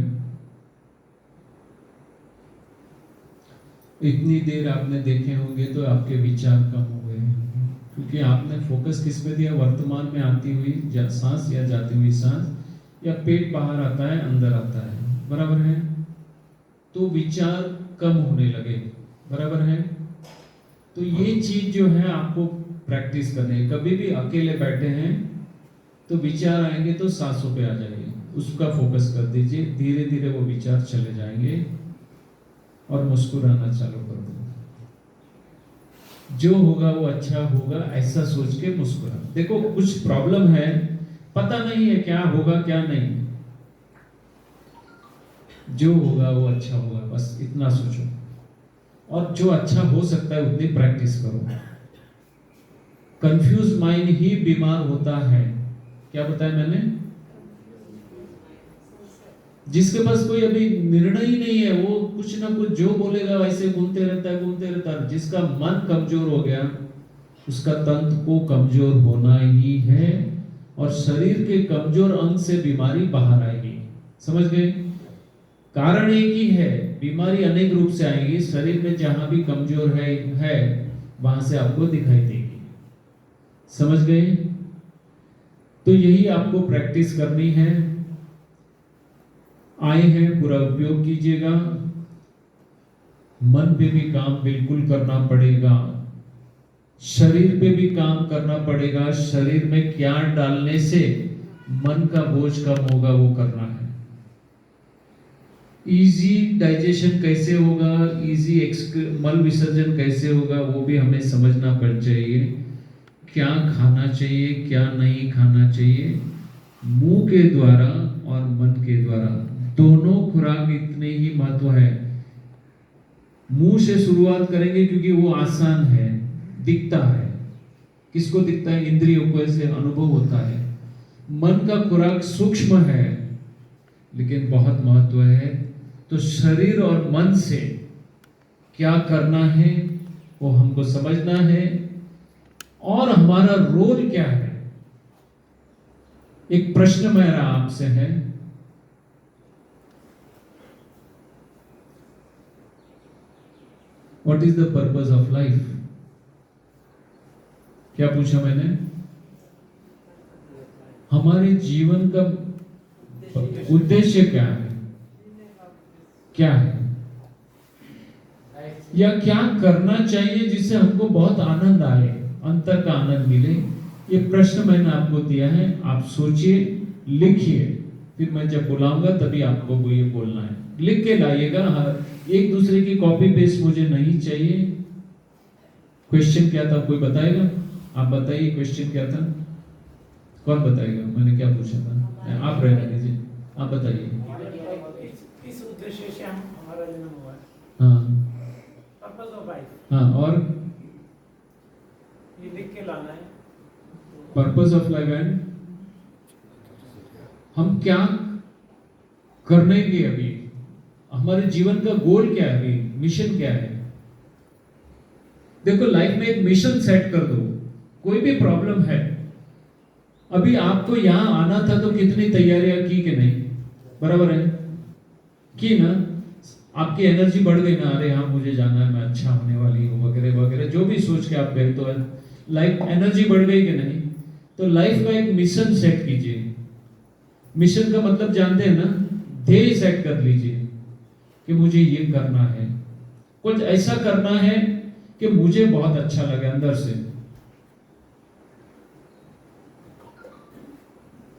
इतनी देर आपने देखे होंगे तो आपके विचार कम हो गए होंगे, क्योंकि आपने फोकस किस पे दिया? वर्तमान में आती हुई सांस या जाती हुई सांस, या पेट बाहर आता है अंदर आता है, बराबर है? तो विचार कम होने लगे, बराबर है? तो ये चीज जो है आपको प्रैक्टिस करनी है। कभी भी अकेले बैठे हैं तो विचार आएंगे तो सांसों पे आ जाइए, उसका फोकस कर दीजिए, धीरे धीरे वो विचार चले जाएंगे और मुस्कुराना चालू कर दो। जो होगा वो अच्छा होगा, ऐसा सोच के मुस्कुरा। देखो कुछ प्रॉब्लम है, पता नहीं है क्या होगा क्या नहीं, जो होगा वो अच्छा होगा, बस इतना सोचो। और जो अच्छा हो सकता है उतनी प्रैक्टिस करो। कंफ्यूज माइंड ही बीमार होता है। क्या बताया मैंने? जिसके पास कोई अभी निर्णय ही नहीं है, वो कुछ ना कुछ जो बोलेगा वैसे घूमते रहता है। जिसका मन कमजोर हो गया उसका तंत्र को कमजोर होना ही है, और शरीर के कमजोर अंग से बीमारी बाहर आएगी। समझ गए? कारण एक ही है, बीमारी अनेक रूप से आएगी। शरीर में जहां भी कमजोर है वहां से आपको दिखाई देगी। समझ गए? तो यही आपको प्रैक्टिस करनी है। आए हैं, पूरा उपयोग कीजिएगा। मन पे भी काम बिल्कुल करना पड़ेगा, शरीर पे भी काम करना पड़ेगा। शरीर में क्या डालने से मन का बोझ कम होगा वो करना है। इजी डाइजेशन कैसे होगा, इजी मल विसर्जन कैसे होगा वो भी हमें समझना पड़ चाहिए। क्या खाना चाहिए, क्या नहीं खाना चाहिए, मुंह के द्वारा और मन के द्वारा दोनों खुराक इतने ही महत्व है। मुंह से शुरुआत करेंगे क्योंकि वो आसान है, दिखता है। किसको दिखता है? इंद्रियों को ऐसे अनुभव होता है। मन का खुराक सूक्ष्म है लेकिन बहुत महत्व है। तो शरीर और मन से क्या करना है वो हमको समझना है और हमारा रोल क्या है। एक प्रश्न मेरा आपसे है, what is the purpose of life? क्या पूछा मैंने? हमारे जीवन का उद्देश्य क्या है, क्या है, या क्या करना चाहिए जिससे हमको बहुत आनंद आए, अंतर का आनंद मिले। ये प्रश्न मैंने आपको दिया है, आप सोचिए, लिखिए, फिर मैं जब बुलाऊंगा तभी आपको वो ये बोलना है। लिख के लाइएगा, एक दूसरे की कॉपी पेस्ट मुझे नहीं चाहिए। क्वेश्चन क्या था, कोई बताएगा? आप बताइए क्वेश्चन क्या था, कौन बताएगा? मैंने क्या पूछा था? आप रहने दीजिए, आप बताइए। इस उद्देश्य से हमारा जन्म हुआ है। हाँ, पर्पस ऑफ लाइफ। हाँ, और ये लिख के लाना है। पर्पस ऑफ लाइफ एंड हम क्या करने के, अभी हमारे जीवन का गोल क्या है, अभी मिशन क्या है। देखो, लाइफ में एक मिशन सेट कर दो। कोई भी प्रॉब्लम है, अभी आपको यहां आना था तो कितनी तैयारियां की कि नहीं? बराबर है की ना? आपकी एनर्जी बढ़ गई ना, अरे हाँ मुझे जाना है, मैं अच्छा होने वाली हूँ वगैरह वगैरह, जो भी सोच के आप गए तो लाइफ एनर्जी बढ़ गई कि नहीं? तो लाइफ का एक मिशन सेट कीजिए। मिशन का मतलब जानते हैं ना, ध्येय सेट कर लीजिए कि मुझे ये करना है, कुछ ऐसा करना है कि मुझे बहुत अच्छा लगे अंदर से।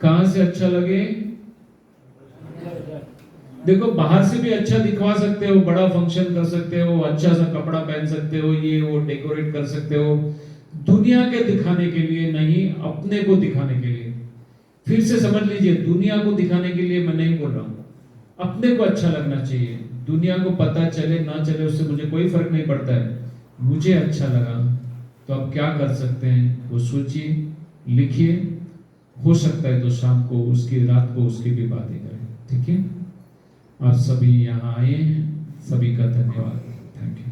कहां से अच्छा लगे? देखो, बाहर से भी अच्छा दिखवा सकते हो, बड़ा फंक्शन कर सकते हो, अच्छा सा कपड़ा पहन सकते हो, ये वो डेकोरेट कर सकते हो, दुनिया के दिखाने के लिए नहीं, अपने को दिखाने के लिए। फिर से समझ लीजिए, दुनिया को दिखाने के लिए मैं नहीं बोल रहा हूं, अपने को अच्छा लगना चाहिए। दुनिया को पता चले ना चले उससे मुझे कोई फर्क नहीं पड़ता है, मुझे अच्छा लगा। तो आप क्या कर सकते हैं वो सोचिए, लिखिए, हो सकता है तो शाम को उसकी, रात को उसकी भी बातें करें, ठीक है? आप सभी यहाँ आए हैं, सभी का धन्यवाद, थैंक यू।